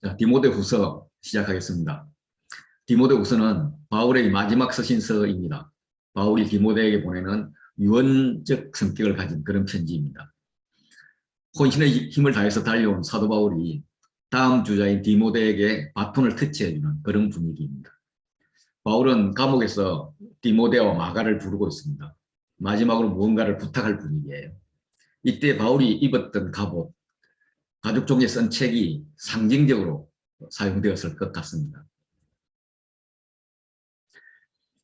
자, 디모데후서 시작하겠습니다. 디모데후서는 바울의 마지막 서신서입니다. 바울이 디모데에게 보내는 유언적 성격을 가진 그런 편지입니다. 혼신의 힘을 다해서 달려온 사도 바울이 다음 주자인 디모데에게 바톤을 터치해주는 그런 분위기입니다. 바울은 감옥에서 디모데와 마가를 부르고 있습니다. 마지막으로 무언가를 부탁할 분위기예요. 이때 바울이 입었던 갑옷, 가죽종이에 쓴 책이 상징적으로 사용되었을 것 같습니다.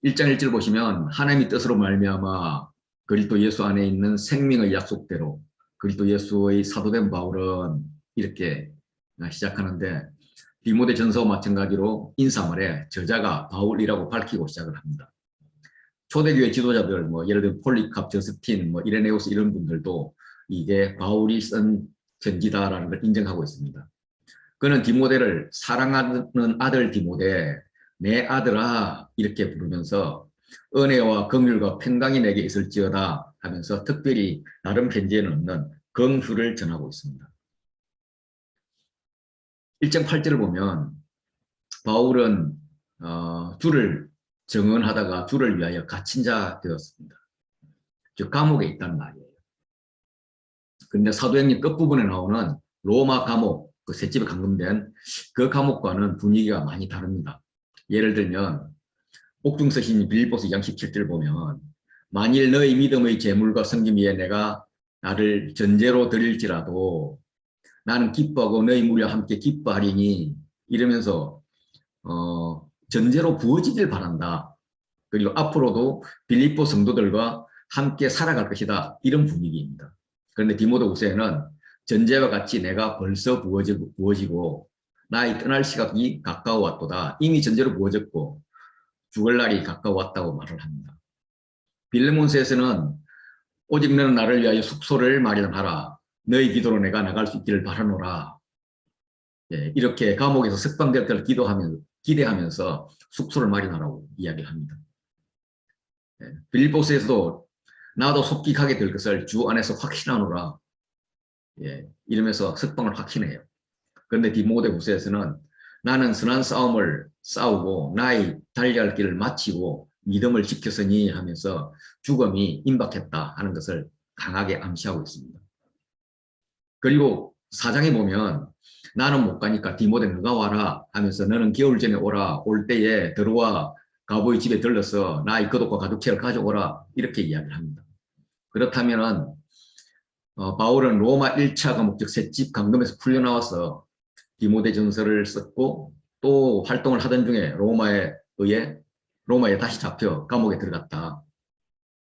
1장 1절 보시면 하나님의 뜻으로 말미암아 그리스도 예수 안에 있는 생명의 약속대로 그리스도 예수의 사도된 바울은 이렇게 시작하는데, 디모데 전서와 마찬가지로 인사말에 저자가 바울이라고 밝히고 시작을 합니다. 초대교회 지도자들, 예를 들면 폴리캅, 저스틴, 이레네우스 이런 분들도 이게 바울이 쓴 편지다라는 걸 인정하고 있습니다. 그는 디모데를 사랑하는 아들 디모데, 내 아들아 이렇게 부르면서 은혜와 긍휼과 평강이 내게 있을지어다 하면서 특별히 다른 편지에는 없는 긍휼을 전하고 있습니다. 1장 8절을 보면 바울은 주를 정언하다가 주를 위하여 갇힌 자 되었습니다. 즉 감옥에 있다는 말이에요. 그런데 사도행전 끝부분에 나오는 로마 감옥, 그 셋집에 감금된 그 감옥과는 분위기가 많이 다릅니다. 예를 들면 옥중서신 빌립보서 2장 17절 보면 만일 너희 믿음의 재물과 성김 위에 내가 나를 전제로 드릴지라도 나는 기뻐하고 너희 무리와 함께 기뻐하리니 이러면서 전제로 부어지길 바란다. 그리고 앞으로도 빌립보 성도들과 함께 살아갈 것이다. 이런 분위기입니다. 그런데 디모데후서에는 전제와 같이 내가 벌써 부어지고 나의 떠날 시각이 가까워왔도다. 이미 전제로 부어졌고 죽을 날이 가까워왔다고 말을 합니다. 빌레몬서에서는 오직 너는 나를 위하여 숙소를 마련하라. 너희 기도로 내가 나갈 수 있기를 바라노라. 이렇게 감옥에서 석방될 때를 기대하면서 숙소를 마련하라고 이야기를 합니다. 빌립보서에서도 나도 속히 가게 될 것을 주 안에서 확신하노라. 이러면서 석방을 확신해요. 그런데 디모데후서에서는 나는 선한 싸움을 싸우고 나의 달려야 할 길을 마치고 믿음을 지켰으니 하면서 죽음이 임박했다 하는 것을 강하게 암시하고 있습니다. 그리고 4장에 보면 나는 못 가니까 디모데 너가 와라 하면서 너는 겨울 전에 오라. 올 때에 들어와 가보의 집에 들러서 나의 겉옷과 가죽책을 가져오라. 이렇게 이야기를 합니다. 그렇다면 바울은 로마 1차 감옥 즉 셋집 감금에서 풀려나와서 디모데 전서를 썼고 또 활동을 하던 중에 로마에 다시 잡혀 감옥에 들어갔다.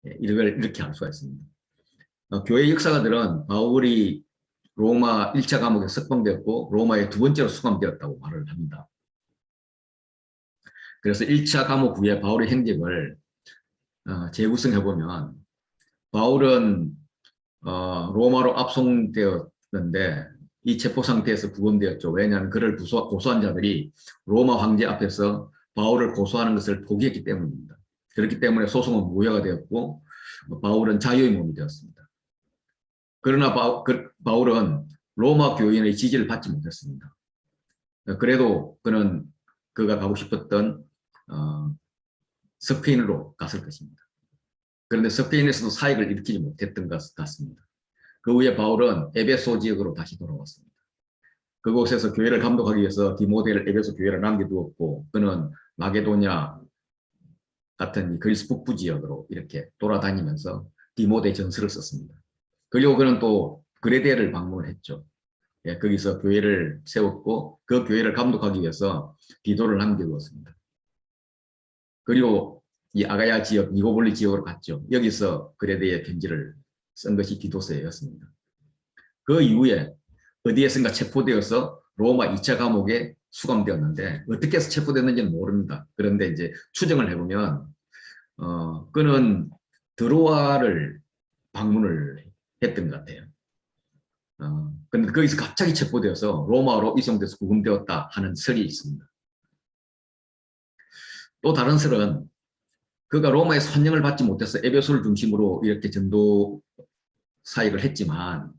이렇게 알 수가 있습니다. 교회 역사가들은 바울이 로마 1차 감옥에 석방되었고 로마에 두 번째로 수감되었다고 말을 합니다. 그래서 1차 감옥 후에 바울의 행적을 재구성해보면 바울은 로마로 압송되었는데 이 체포 상태에서 구금되었죠. 왜냐하면 그를 고소한 자들이 로마 황제 앞에서 바울을 고소하는 것을 포기했기 때문입니다. 그렇기 때문에 소송은 무효가 되었고 바울은 자유의 몸이 되었습니다. 그러나 바울은 로마 교인의 지지를 받지 못했습니다. 그래도 그가 가고 싶었던 스페인으로 갔을 것입니다. 그런데 스페인에서도 사익을 일으키지 못했던 것 같습니다. 그 후에 바울은 에베소 지역으로 다시 돌아왔습니다. 그곳에서 교회를 감독하기 위해서 디모데를 에베소 교회를 남겨두었고 그는 마게도냐 같은 그리스 북부 지역으로 이렇게 돌아다니면서 디모데 전서를 썼습니다. 그리고 그는 또 그레데를 방문을 했죠. 거기서 교회를 세웠고 그 교회를 감독하기 위해서 디도를 남겨두었습니다. 그리고 이 아가야 지역, 니고볼리 지역으로 갔죠. 여기서 그레데의 편지를 쓴 것이 디도서였습니다. 그 이후에 어디에선가 체포되어서 로마 2차 감옥에 수감되었는데 어떻게 해서 체포됐는지는 모릅니다. 그런데 이제 추정을 해보면 그는 드로아를 방문을 했던 것 같아요. 근데 거기서 갑자기 체포되어서 로마로 이송돼서 구금되었다 하는 설이 있습니다. 또 다른 설은 그가 로마에서 환영을 받지 못해서 에베소를 중심으로 이렇게 전도 사역을 했지만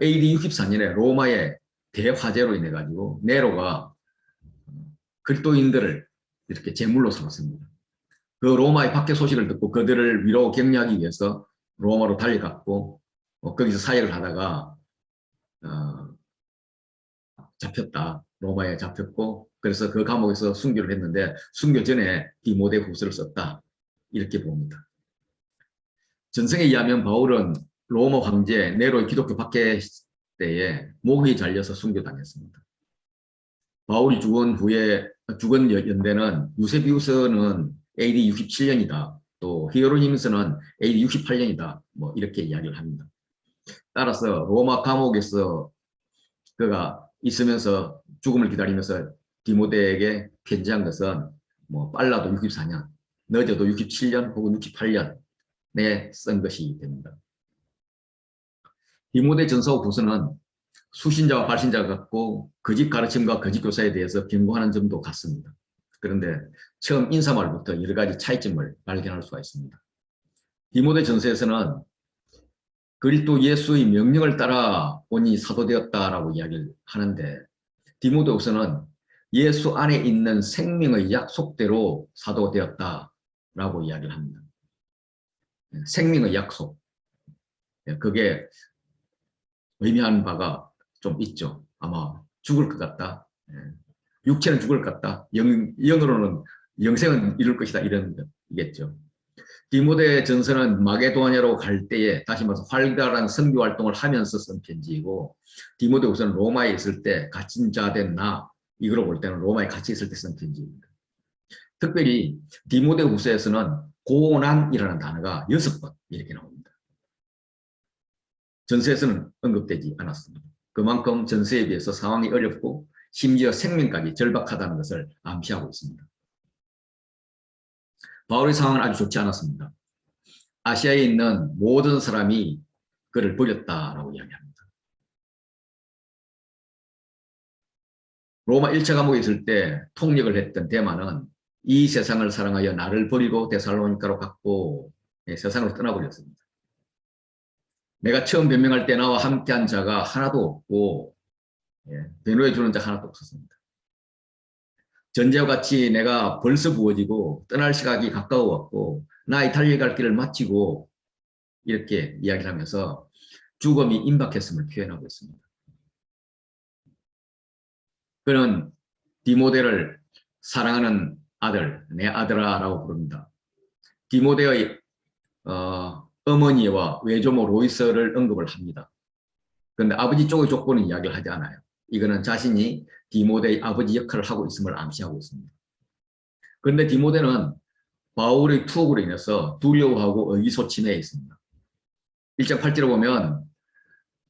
AD 64년에 로마에 대화재로 인해 가지고 네로가 그리스도인들을 이렇게 제물로 삼았습니다. 그 로마의 박해 소식을 듣고 그들을 위로 격려하기 위해서 로마로 달려갔고 거기서 사역을 하다가 어, 잡혔다. 로마에 잡혔고 그래서 그 감옥에서 순교를 했는데 순교 전에 디모데 후서를 썼다. 이렇게 봅니다. 전승에 의하면 바울은 로마 황제 네로의 기독교 박해 때에 목이 잘려서 순교당했습니다. 바울이 죽은 연대는 유세비우스는 AD 67년이다. 또 히에로니무스는 AD 68년이다. 뭐 이렇게 이야기를 합니다. 따라서 로마 감옥에서 그가 있으면서 죽음을 기다리면서 디모데에게 편지한 것은 뭐 빨라도 64년, 늦어도 67년 혹은 68년에 쓴 것이 됩니다. 디모데 전서 후서는 수신자와 발신자가 같고 거짓 가르침과 거짓 교사에 대해서 경고하는 점도 같습니다. 그런데 처음 인사말부터 여러 가지 차이점을 발견할 수가 있습니다. 디모데 전서에서는 그리스도 예수의 명령을 따라 온이 사도되었다라고 이야기를 하는데 디모데후서는 예수 안에 있는 생명의 약속대로 사도되었다라고 이야기를 합니다. 생명의 약속. 그게 의미하는 바가 좀 있죠. 아마 죽을 것 같다. 육체는 죽을 것 같다. 영으로는 영생은 이룰 것이다. 이런 거겠죠. 디모데 전서는 마게도냐로 갈 때에 다시 말해서 활발한 선교 활동을 하면서 쓴 편지이고 디모데후서는 로마에 있을 때 갇힌 자 된 나 이거로 볼 때는 로마에 같이 있을 때 쓴 편지입니다. 특별히 디모데후서에서는 고난이라는 단어가 6번 이렇게 나옵니다. 전서에서는 언급되지 않았습니다. 그만큼 전서에 비해서 상황이 어렵고 심지어 생명까지 절박하다는 것을 암시하고 있습니다. 바울의 상황은 아주 좋지 않았습니다. 아시아에 있는 모든 사람이 그를 버렸다라고 이야기합니다. 로마 1차 감옥에 있을 때 통역을 했던 데마는 이 세상을 사랑하여 나를 버리고 데살로니가로 갔고 세상으로 떠나버렸습니다. 내가 처음 변명할 때 나와 함께한 자가 하나도 없고 변호해 주는 자 하나도 없었습니다. 전제와 같이 내가 벌써 부어지고 떠날 시각이 가까워왔고 나의 달려갈 길을 마치고 이렇게 이야기를 하면서 죽음이 임박했음을 표현하고 있습니다. 그는 디모데를 사랑하는 아들, 내 아들아라고 부릅니다. 디모데의 어머니와 외조모 로이스를 언급을 합니다. 그런데 아버지 쪽의 조건은 이야기를 하지 않아요. 이거는 자신이 디모데의 아버지 역할을 하고 있음을 암시하고 있습니다. 그런데 디모데는 바울의 투옥으로 인해서 두려워하고 의기소침해 있습니다. 1장 8절에 보면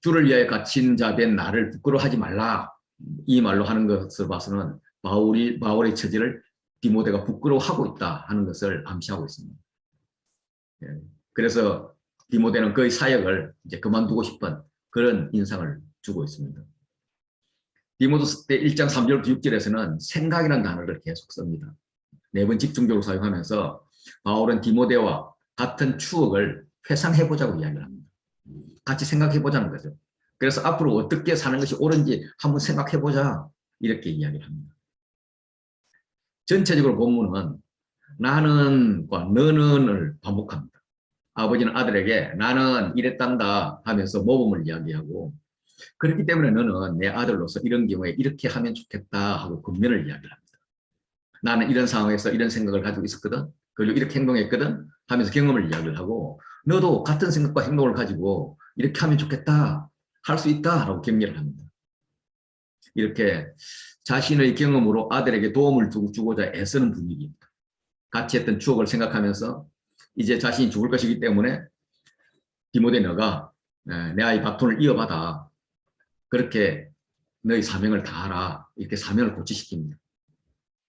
주를 위하여 갇힌 자 된 나를 부끄러워하지 말라 이 말로 하는 것을 봐서는 바울의 처지를 디모데가 부끄러워하고 있다 하는 것을 암시하고 있습니다. 그래서 디모데는 그의 사역을 이제 그만두고 싶은 그런 인상을 주고 있습니다. 디모데서 때 1장 3절 6절에서는 생각이라는 단어를 계속 씁니다. 4번 집중적으로 사용하면서 바울은 디모데와 같은 추억을 회상해보자고 이야기를 합니다. 같이 생각해보자는 거죠. 그래서 앞으로 어떻게 사는 것이 옳은지 한번 생각해보자 이렇게 이야기를 합니다. 전체적으로 본문은 나는과 너는을 반복합니다. 아버지는 아들에게 나는 이랬단다 하면서 모범을 이야기하고 그렇기 때문에 너는 내 아들로서 이런 경우에 이렇게 하면 좋겠다 하고 근면을 이야기합니다. 나는 이런 상황에서 이런 생각을 가지고 있었거든. 그리고 이렇게 행동했거든 하면서 경험을 이야기를 하고 너도 같은 생각과 행동을 가지고 이렇게 하면 좋겠다. 할 수 있다 라고 격려를 합니다. 이렇게 자신의 경험으로 아들에게 도움을 주고자 애쓰는 분위기입니다. 같이 했던 추억을 생각하면서 이제 자신이 죽을 것이기 때문에 디모데 너가 내 아이 바톤을 이어받아 그렇게 너의 사명을 다하라 이렇게 사명을 고취시킵니다.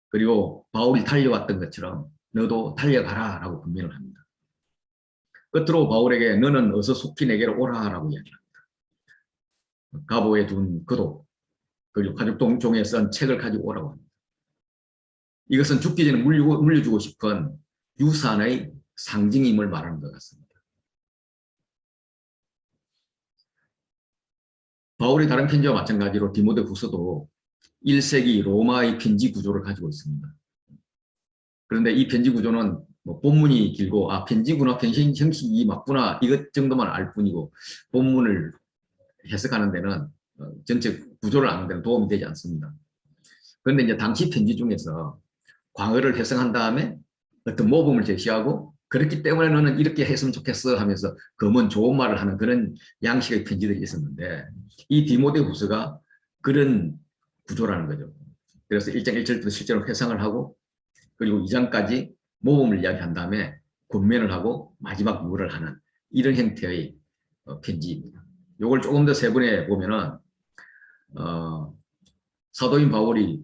그리고 바울이 달려왔던 것처럼 너도 달려가라 라고 분명을 합니다. 끝으로 바울에게 너는 어서 속히 내게로 오라 라고 이야기합니다. 가보에 둔 그도 그리고 가죽종에 쓴 책을 가지고 오라고 합니다. 이것은 죽기 전에 물려주고 싶은 유산의 상징임을 말하는 것 같습니다. 바울의 다른 편지와 마찬가지로 디모데후서도 1세기 로마의 편지 구조를 가지고 있습니다. 그런데 이 편지 구조는 뭐 본문이 길고 편지구나 편지 형식이 맞구나 이것 정도만 알 뿐이고 본문을 해석하는 데는 전체 구조를 아는 데는 도움이 되지 않습니다. 그런데 이제 당시 편지 중에서 광어를 해석한 다음에 어떤 모범을 제시하고 그렇기 때문에 너는 이렇게 했으면 좋겠어 하면서 검은 좋은 말을 하는 그런 양식의 편지들이 있었는데 이 디모데후서가 그런 구조라는 거죠. 그래서 1장 1절부터 실제로 회상을 하고 그리고 2장까지 모범을 이야기한 다음에 권면을 하고 마지막 무를 하는 이런 형태의 편지입니다. 이걸 조금 더 세분해 보면은 사도인 바울이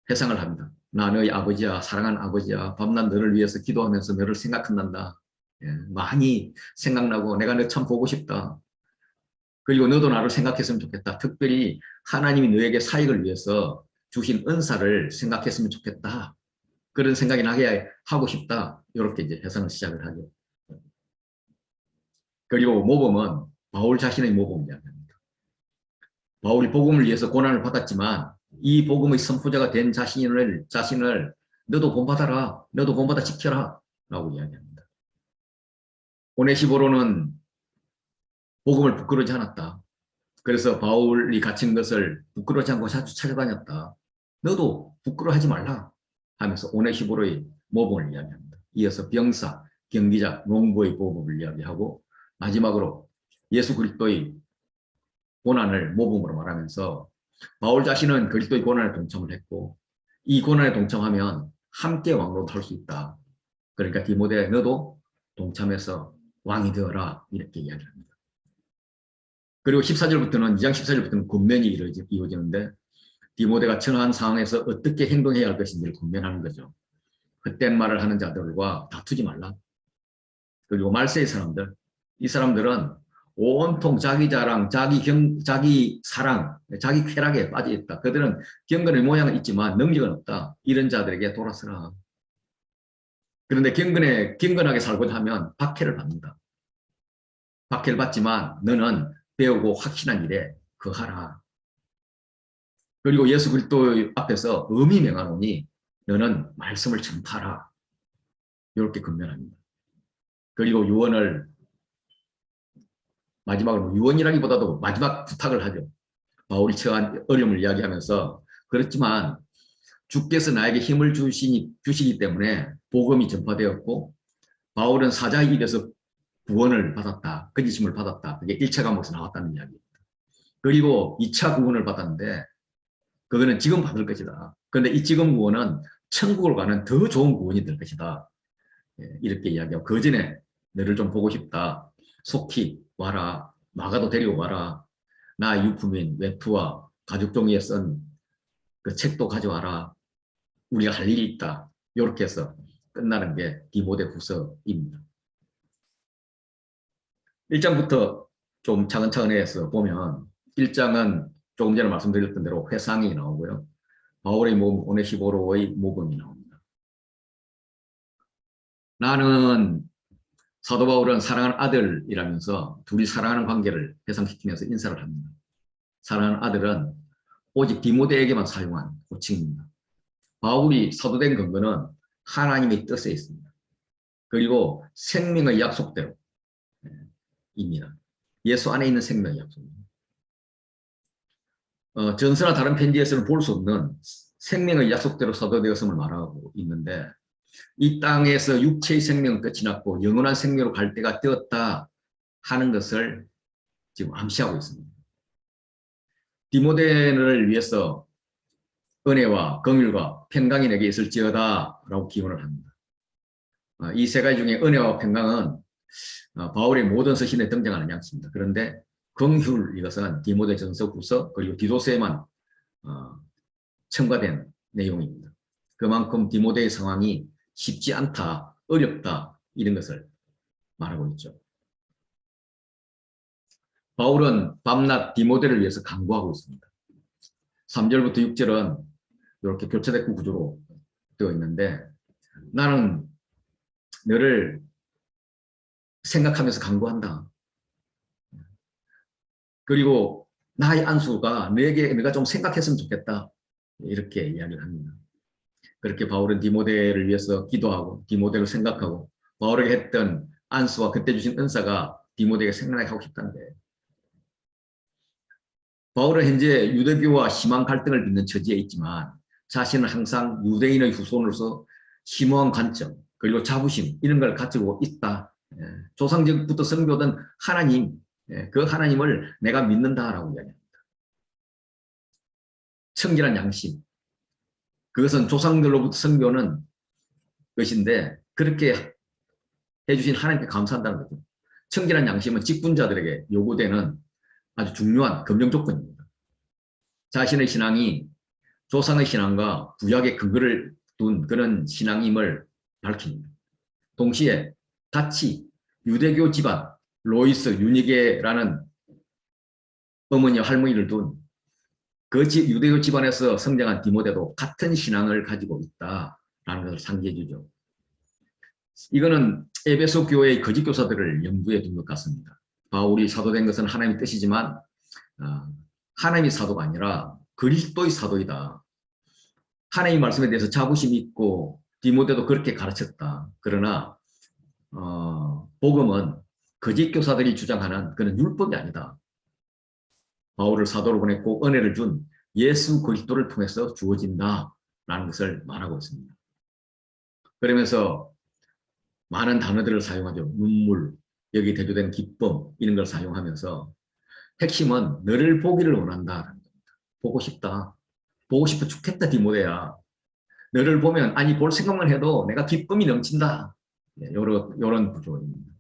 회상을 합니다. 나 너희 아버지야, 사랑하는 아버지야, 밤낮 너를 위해서 기도하면서 너를 생각한단다. 예, 많이 생각나고 내가 너 참 보고 싶다. 그리고 너도 나를 생각했으면 좋겠다. 특별히 하나님이 너에게 사역을 위해서 주신 은사를 생각했으면 좋겠다. 그런 생각이 나게 하고 싶다. 이렇게 이제 회상을 시작을 하죠. 그리고 모범은 바울 자신의 모범을 이야기합니다. 바울이 복음을 위해서 고난을 받았지만 이 복음의 선포자가 된 자신을 너도 본받아라. 너도 본받아 지켜라. 라고 이야기합니다. 오네시보로는 복음을 부끄러워하지 않았다. 그래서 바울이 갇힌 것을 부끄러워하지 않고 찾아다녔다. 너도 부끄러워하지 말라 하면서 오네시보로의 모범을 이야기합니다. 이어서 병사, 경기자, 농부의 모범을 이야기하고 마지막으로 예수 그리스도의 고난을 모범으로 말하면서 바울 자신은 그리스도의 고난에 동참을 했고 이 고난에 동참하면 함께 왕으로 탈 수 있다. 그러니까 디모데 너도 동참해서 왕이 되어라 이렇게 이야기합니다. 그리고 14절부터는 2장 14절부터는 권면이 이루어지는데 디모데가 처한 상황에서 어떻게 행동해야 할 것인지를 권면하는 거죠. 헛된 말을 하는 자들과 다투지 말라. 그리고 말세의 사람들, 이 사람들은 온통 자기 자랑, 자기 사랑, 자기 쾌락에 빠져 있다. 그들은 경건의 모양은 있지만 능력은 없다. 이런 자들에게 돌아서라. 그런데 경건하게 살고자 하면 박해를 받는다. 박해를 받지만 너는 배우고 확신한 일에 거하라. 그리고 예수 그리스도 앞에서 의미 명하노니 너는 말씀을 전파하라. 이렇게 권면합니다. 그리고 유언을 마지막으로 유언이라기보다도 마지막 부탁을 하죠. 바울이 처한 어려움을 이야기하면서 그렇지만 주께서 나에게 힘을 주시기 때문에 복음이 전파되었고 바울은 사자의 입에서 구원을 받았다. 거짓임을 받았다. 그게 1차 과목에서 나왔다는 이야기입니다. 그리고 2차 구원을 받았는데 그거는 지금 받을 것이다. 그런데 이 지금 구원은 천국을 가는 더 좋은 구원이 될 것이다. 이렇게 이야기하고 그 전에 너를 좀 보고 싶다. 속히 와라. 마가도 데리고 와라. 나 유품인 외투와 가죽 종이에 쓴 그 책도 가져와라. 우리가 할 일이 있다. 이렇게 해서 끝나는 게 디모데 후서입니다. 1장부터 좀 차근차근 해서 보면 1장은 조금 전에 말씀드렸던 대로 회상이 나오고요. 바울의 모범, 오네시보로의 모범이 나옵니다. 나는 사도 바울은 사랑하는 아들이라면서 둘이 사랑하는 관계를 회상시키면서 인사를 합니다. 사랑하는 아들은 오직 디모데에게만 사용한 호칭입니다. 바울이 사도된 근거는 하나님의 뜻에 있습니다. 그리고 생명의 약속대로 입니다. 예수 안에 있는 생명의 약속입니다. 전서나 다른 편지에서는 볼 수 없는 생명의 약속대로 사도되었음을 말하고 있는데 이 땅에서 육체의 생명은 끝이 났고 영원한 생명으로 갈 때가 되었다 하는 것을 지금 암시하고 있습니다. 디모데를 위해서 은혜와 긍휼과 평강이 내게 있을지어다 라고 기원을 합니다. 이 세 가지 중에 은혜와 평강은 바울의 모든 서신에 등장하는 양식입니다. 그런데 긍휼 이것은 디모데전서 후서 그리고 디도서에만 첨가된 내용입니다. 그만큼 디모데의 상황이 쉽지 않다, 어렵다 이런 것을 말하고 있죠. 바울은 밤낮 디모데를 위해서 간구하고 있습니다. 3절부터 6절은 이렇게 교차대구 구조로 되어 있는데 나는 너를 생각하면서 간구한다. 그리고 나의 안수가 내가 좀 생각했으면 좋겠다. 이렇게 이야기를 합니다. 그렇게 바울은 디모데를 위해서 기도하고 디모데를 생각하고 바울에게 했던 안수와 그때 주신 은사가 디모데에게 생각나게 하고 싶다는 거예요. 바울은 현재 유대교와 심한 갈등을 빚는 처지에 있지만 자신은 항상 유대인의 후손으로서 심오한 관점 그리고 자부심 이런 걸 가지고 있다. 조상적부터 선교된 하나님, 그 하나님을 내가 믿는다라고 이야기합니다. 청결한 양심, 그것은 조상들로부터 선교는 것인데 그렇게 해주신 하나님께 감사한다는 거죠. 청결한 양심은 직분자들에게 요구되는 아주 중요한 검정 조건입니다. 자신의 신앙이 조상의 신앙과 구약의 근거를 둔 그런 신앙임을 밝힙니다. 동시에 같이 유대교 집안 로이스 유니게라는 어머니와 할머니를 둔 그 유대교 집안에서 성장한 디모데도 같은 신앙을 가지고 있다라는 것을 상기해 주죠. 이거는 에베소 교회의 거짓 교사들을 염두에 둔 것 같습니다. 바울이 사도된 것은 하나님의 뜻이지만 하나님의 사도가 아니라 그리스도의 사도이다. 하나님의 말씀에 대해서 자부심이 있고 디모데도 그렇게 가르쳤다. 그러나 복음은 거짓 교사들이 주장하는 그런 율법이 아니다. 바울을 사도로 보냈고 은혜를 준 예수 그리스도를 통해서 주어진다라는 것을 말하고 있습니다. 그러면서 많은 단어들을 사용하죠. 눈물, 여기 대조된 기쁨 이런 걸 사용하면서 핵심은 너를 보기를 원한다라는 겁니다. 보고 싶다. 보고 싶어 죽겠다 디모데야. 너를 보면 아니 볼 생각만 해도 내가 기쁨이 넘친다. 이런 구조입니다.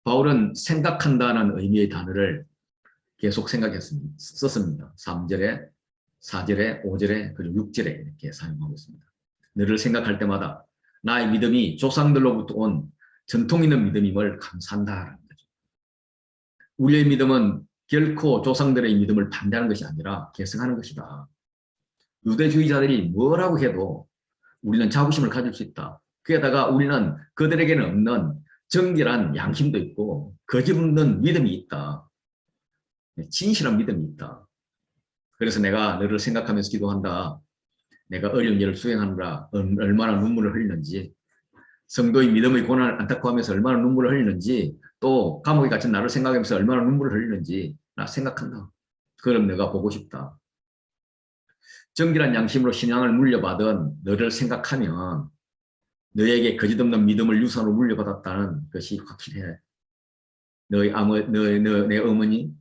바울은 생각한다는 의미의 단어를 계속 썼습니다. 3절에, 4절에, 5절에, 그리고 6절에 이렇게 사용하고 있습니다. 너를 생각할 때마다 나의 믿음이 조상들로부터 온 전통 있는 믿음임을 감사한다라는 거죠. 우리의 믿음은 결코 조상들의 믿음을 반대하는 것이 아니라 계승하는 것이다. 유대주의자들이 뭐라고 해도 우리는 자부심을 가질 수 있다. 그에다가 우리는 그들에게는 없는 정결한 양심도 있고 거짓없는 믿음이 있다. 진실한 믿음이 있다. 그래서 내가 너를 생각하면서 기도한다. 내가 어려운 일을 수행하느라 얼마나 눈물을 흘리는지, 성도의 믿음의 고난을 안타까워 하면서 얼마나 눈물을 흘리는지, 또 감옥에 갇힌 나를 생각하면서 얼마나 눈물을 흘리는지 나 생각한다. 그럼 내가 보고 싶다. 정결한 양심으로 신앙을 물려받은 너를 생각하면 너에게 거짓없는 믿음을 유산으로 물려받았다는 것이 확실해. 내 어머니,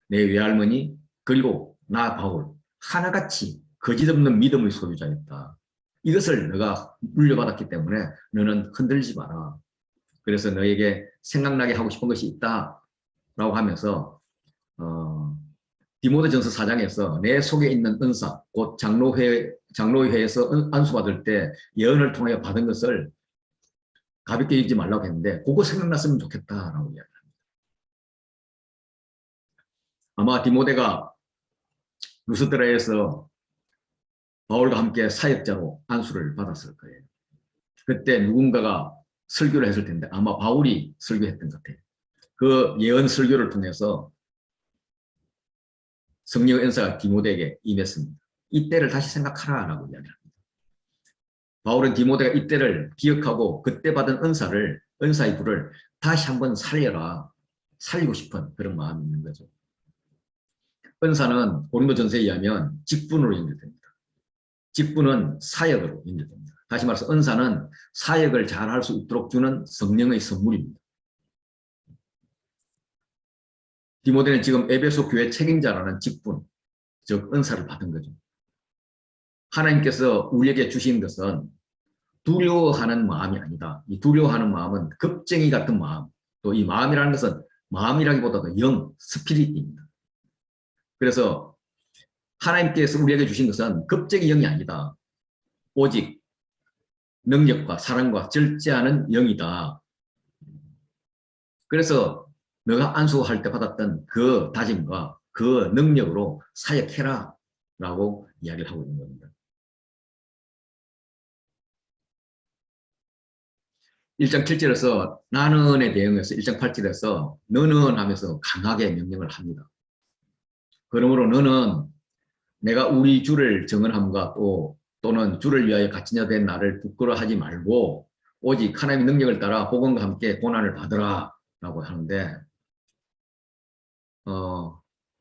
내 외할머니, 그리고 나 바울 하나같이 거짓없는 믿음의 소유자였다. 이것을 너가 물려받았기 때문에 너는 흔들지 마라. 그래서 너에게 생각나게 하고 싶은 것이 있다라고 하면서 디모데전서 4장에서 내 속에 있는 은사, 곧 장로회에서 안수받을 때 예언을 통해 받은 것을 가볍게 읽지 말라고 했는데 그거 생각났으면 좋겠다라고 이야기합니다. 아마 디모데가 루스드라에서 바울과 함께 사역자로 안수를 받았을 거예요. 그때 누군가가 설교를 했을 텐데 아마 바울이 설교했던 것 같아요. 그 예언 설교를 통해서 성령의 은사가 디모데에게 임했습니다. 이때를 다시 생각하라라고 이야기합니다. 바울은 디모데가 이때를 기억하고 그때 받은 은사의 불을 다시 한번 살리고 싶은 그런 마음이 있는 거죠. 은사는 고린도전서에 의하면 직분으로 연결됩니다. 직분은 사역으로 연결됩니다. 다시 말해서 은사는 사역을 잘 할 수 있도록 주는 성령의 선물입니다. 디모데는 지금 에베소 교회 책임자라는 직분, 즉 은사를 받은 거죠. 하나님께서 우리에게 주신 것은 두려워하는 마음이 아니다. 이 두려워하는 마음은 겁쟁이 같은 마음, 또 이 마음이라는 것은 마음이라기보다도 스피릿입니다. 그래서 하나님께서 우리에게 주신 것은 겁쟁이 영이 아니다. 오직 능력과 사랑과 절제하는 영이다. 그래서 너가 안수할 때 받았던 그 다짐과 그 능력으로 사역해라 라고 이야기를 하고 있는 겁니다. 1장 7절에서 나는에 대응해서 1장 8절에서 너는 하면서 강하게 명령을 합니다. 그러므로 너는 내가 우리 주를 정언함과 또는 주를 위하여 갇힌 자 된 나를 부끄러워하지 말고 오직 하나님의 능력을 따라 복음과 함께 고난을 받으라 라고 하는데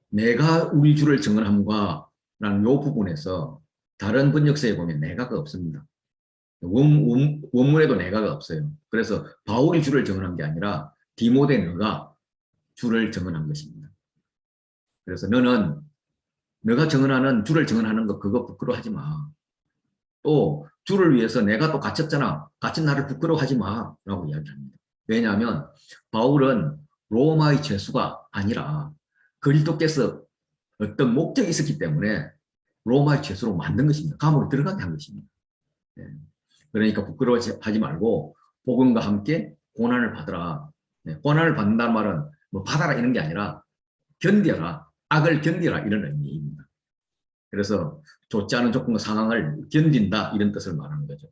내가 우리 주를 정언함과 라는 이 부분에서 다른 번역서에 보면 내가가 없습니다. 원문에도 내가가 없어요. 그래서 바울이 주를 정언한 게 아니라 디모데 너가 주를 정언한 것입니다. 그래서 너는 너가 정언하는 주를 정언하는 거 그거 부끄러워하지 마. 또 주를 위해서 내가 또 갇혔잖아. 갇힌 나를 부끄러워하지 마 라고 이야기합니다. 왜냐하면 바울은 로마의 죄수가 아니라 그리스도께서 어떤 목적이 있었기 때문에 로마의 죄수로 만든 것입니다. 감옥에 들어가게 한 것입니다. 네. 그러니까 부끄러워하지 말고 복음과 함께 고난을 받으라. 네. 고난을 받는다는 말은 뭐 받아라 이런 게 아니라 견뎌라. 악을 견디라 이런 의미입니다. 그래서 좋지 않은 조건과 상황을 견딘다 이런 뜻을 말하는 거죠.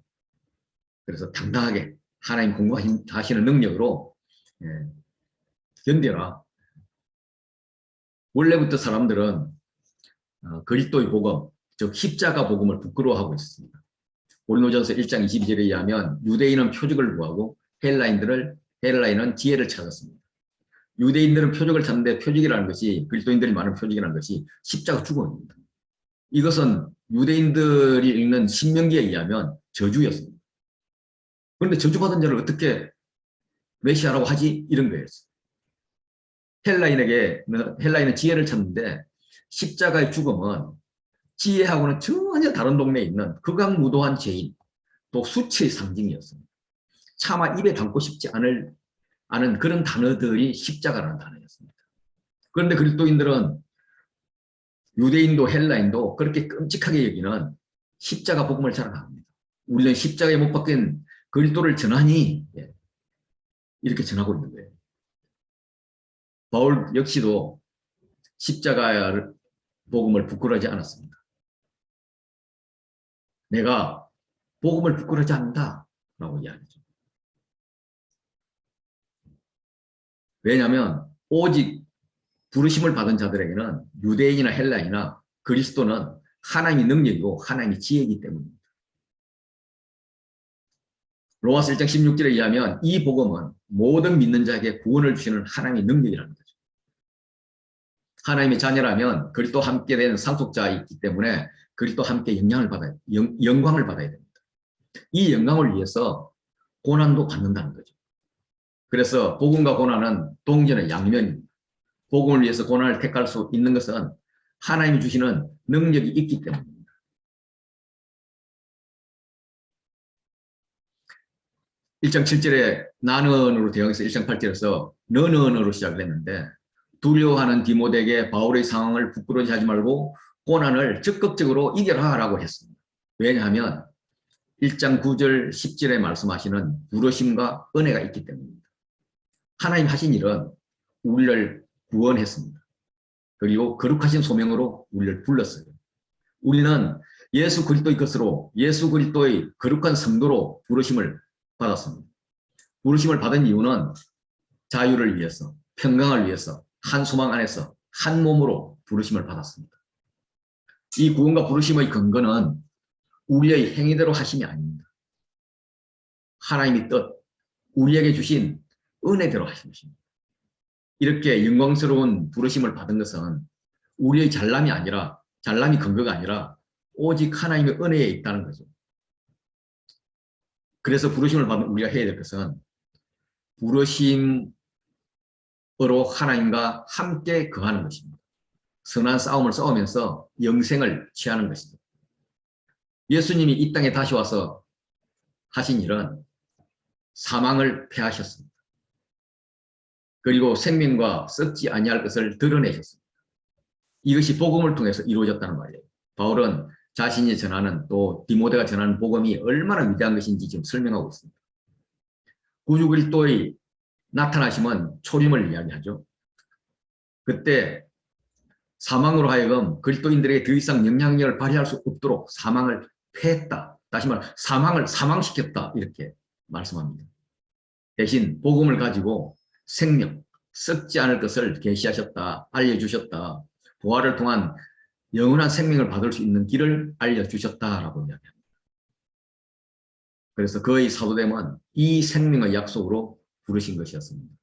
그래서 당당하게 하나님 공부하시는 능력으로 견뎌라. 원래부터 사람들은 그리스도의 복음, 즉 십자가 복음을 부끄러워하고 있습니다. 고린도전서 1장 22절에 의하면 유대인은 표적을 구하고 헬라인은 지혜를 찾았습니다. 유대인들은 표적을 찾는데 표적이라는 것이 그리스도인들이 말하는 표적이라는 것이 십자가 죽음입니다. 이것은 유대인들이 읽는 신명기에 의하면 저주였습니다. 그런데 저주받은 자를 어떻게 메시아라고 하지? 이런 거였어요. 헬라인은 지혜를 찾는데 십자가의 죽음은 지혜하고는 전혀 다른 동네에 있는 극악무도한 죄인, 또 수치의 상징이었습니다. 차마 입에 담고 싶지 않은 그런 단어들이 십자가라는 단어였습니다. 그런데 그리스도인들은 유대인도 헬라인도 그렇게 끔찍하게 여기는 십자가 복음을 자랑합니다. 우리는 십자가에 못 박힌 그리스도를 전하니 이렇게 전하고 있는 거예요. 바울 역시도 십자가 복음을 부끄러워하지 않았습니다. 내가 복음을 부끄러워하지 않는다 라고 이야기하죠. 왜냐하면 오직 부르심을 받은 자들에게는 유대인이나 헬라이나 그리스도는 하나님의 능력이고 하나님의 지혜이기 때문입니다. 로마서 1장 16절에 의하면 이 복음은 모든 믿는 자에게 구원을 주시는 하나님의 능력이라는 거죠. 하나님의 자녀라면 그리스도와 함께 된 상속자이기 때문에 그리스도와 함께 영광을 받아야 됩니다. 이 영광을 위해서 고난도 받는다는 거죠. 그래서 복음과 고난은 동전의 양면입니다. 복음을 위해서 고난을 택할 수 있는 것은 하나님이 주시는 능력이 있기 때문입니다. (1장 7절에) 나는으로 대응해서 1장 8절에서 너는으로 시작을 했는데 두려워하는 디모데에게 바울의 상황을 부끄러워하지 하지 말고 고난을 적극적으로 이겨라라고 했습니다. 왜냐하면 1장 9절 10절에 말씀하시는 부르심과 은혜가 있기 때문입니다. 하나님 하신 일은 우리를 구원했습니다. 그리고 거룩하신 소명으로 우리를 불렀어요. 우리는 예수 그리스도의 것으로 예수 그리스도의 거룩한 성도로 부르심을 받았습니다. 부르심을 받은 이유는 자유를 위해서, 평강을 위해서, 한 소망 안에서 한 몸으로 부르심을 받았습니다. 이 구원과 부르심의 근거는 우리의 행위대로 하심이 아닙니다. 하나님의 뜻, 우리에게 주신 은혜대로 하신 것입니다. 이렇게 영광스러운 부르심을 받은 것은 우리의 잘남이 근거가 아니라 오직 하나님의 은혜에 있다는 거죠. 그래서 부르심을 받은 우리가 해야 될 것은 부르심으로 하나님과 함께 거하는 것입니다. 선한 싸움을 싸우면서 영생을 취하는 것입니다. 예수님이 이 땅에 다시 와서 하신 일은 사망을 패하셨습니다. 그리고 생명과 썩지 아니할 것을 드러내셨습니다. 이것이 복음을 통해서 이루어졌다는 말이에요. 바울은 자신이 전하는 또 디모데가 전하는 복음이 얼마나 위대한 것인지 지금 설명하고 있습니다. 구주 그리스도의 나타나심은 초림을 이야기하죠. 그때 사망으로 하여금 그리스도인들에게 더 이상 영향력을 발휘할 수 없도록 사망을 패했다. 다시 말해 사망을 사망시켰다. 이렇게 말씀합니다. 대신 복음을 가지고 생명, 썩지 않을 것을 계시하셨다, 알려주셨다. 부활을 통한 영원한 생명을 받을 수 있는 길을 알려주셨다라고 이야기합니다. 그래서 그의 사도됨은 이 생명의 약속으로 부르신 것이었습니다.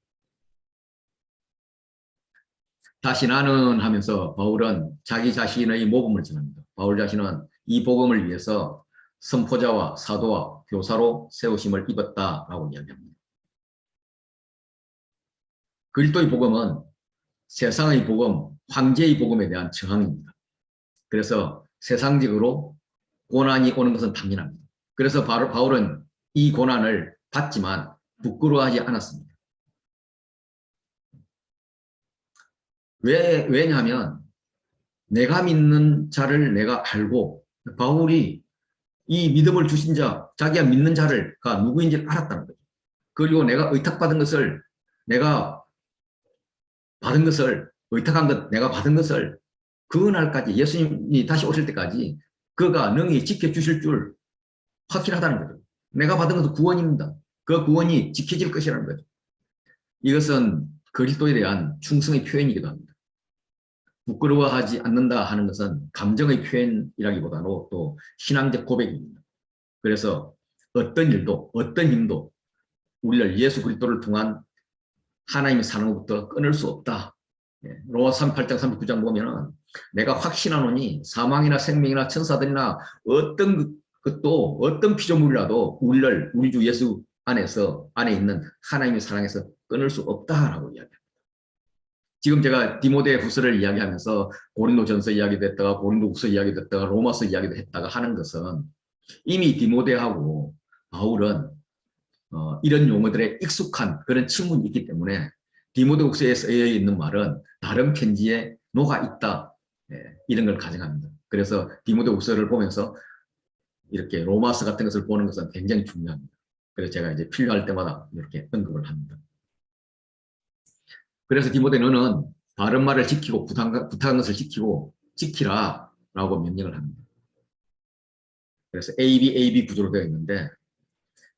다시 나는 하면서 바울은 자기 자신의 모범을 전합니다. 바울 자신은 이 복음을 위해서 선포자와 사도와 교사로 세우심을 입었다라고 이야기합니다. 그리스도의 복음은 세상의 복음, 황제의 복음에 대한 저항입니다. 그래서 세상적으로 고난이 오는 것은 당연합니다. 그래서 바울은 이 고난을 받지만 부끄러워하지 않았습니다. 왜냐하면 내가 믿는 자를 내가 알고 바울이 이 믿음을 주신 자, 자기가 믿는 자가 누구인지 알았다는 거죠. 그리고 내가 의탁받은 것을 내가 받은 것을 의탁한 것 내가 받은 것을 그날까지 예수님이 다시 오실 때까지 그가 능히 지켜주실 줄 확실하다는 거죠. 내가 받은 것은 구원입니다. 그 구원이 지켜질 것이라는 거죠. 이것은 그리스도에 대한 충성의 표현이기도 합니다. 부끄러워하지 않는다 하는 것은 감정의 표현이라기보다는 또 신앙적 고백입니다. 그래서 어떤 일도 어떤 힘도 우리를 예수 그리스도를 통한 하나님의 사랑으로부터 끊을 수 없다. 로마서 8장 39장 보면은 내가 확신하노니 사망이나 생명이나 천사들이나 어떤 것도 어떤 피조물이라도 우리 주 예수 안에 있는 하나님의 사랑에서 끊을 수 없다라고 이야기합니다. 지금 제가 디모데 후서를 이야기하면서 고린도전서 이야기도 했다가 고린도후서 이야기도 했다가 로마서 이야기도 했다가 하는 것은 이미 디모데하고 바울은 이런 용어들에 익숙한 그런 친분이 있기 때문에 디모데후서에 쓰여 있는 말은 다른 편지에 녹아 있다. 이런 걸 가정합니다. 그래서 디모데후서를 보면서 이렇게 로마서 같은 것을 보는 것은 굉장히 중요합니다. 그래서 제가 이제 필요할 때마다 이렇게 언급을 합니다. 그래서 디모데 너는 바른 말을 지키고 부탁한 것을 지키라 라고 명령을 합니다. 그래서 AB 구조로 되어 있는데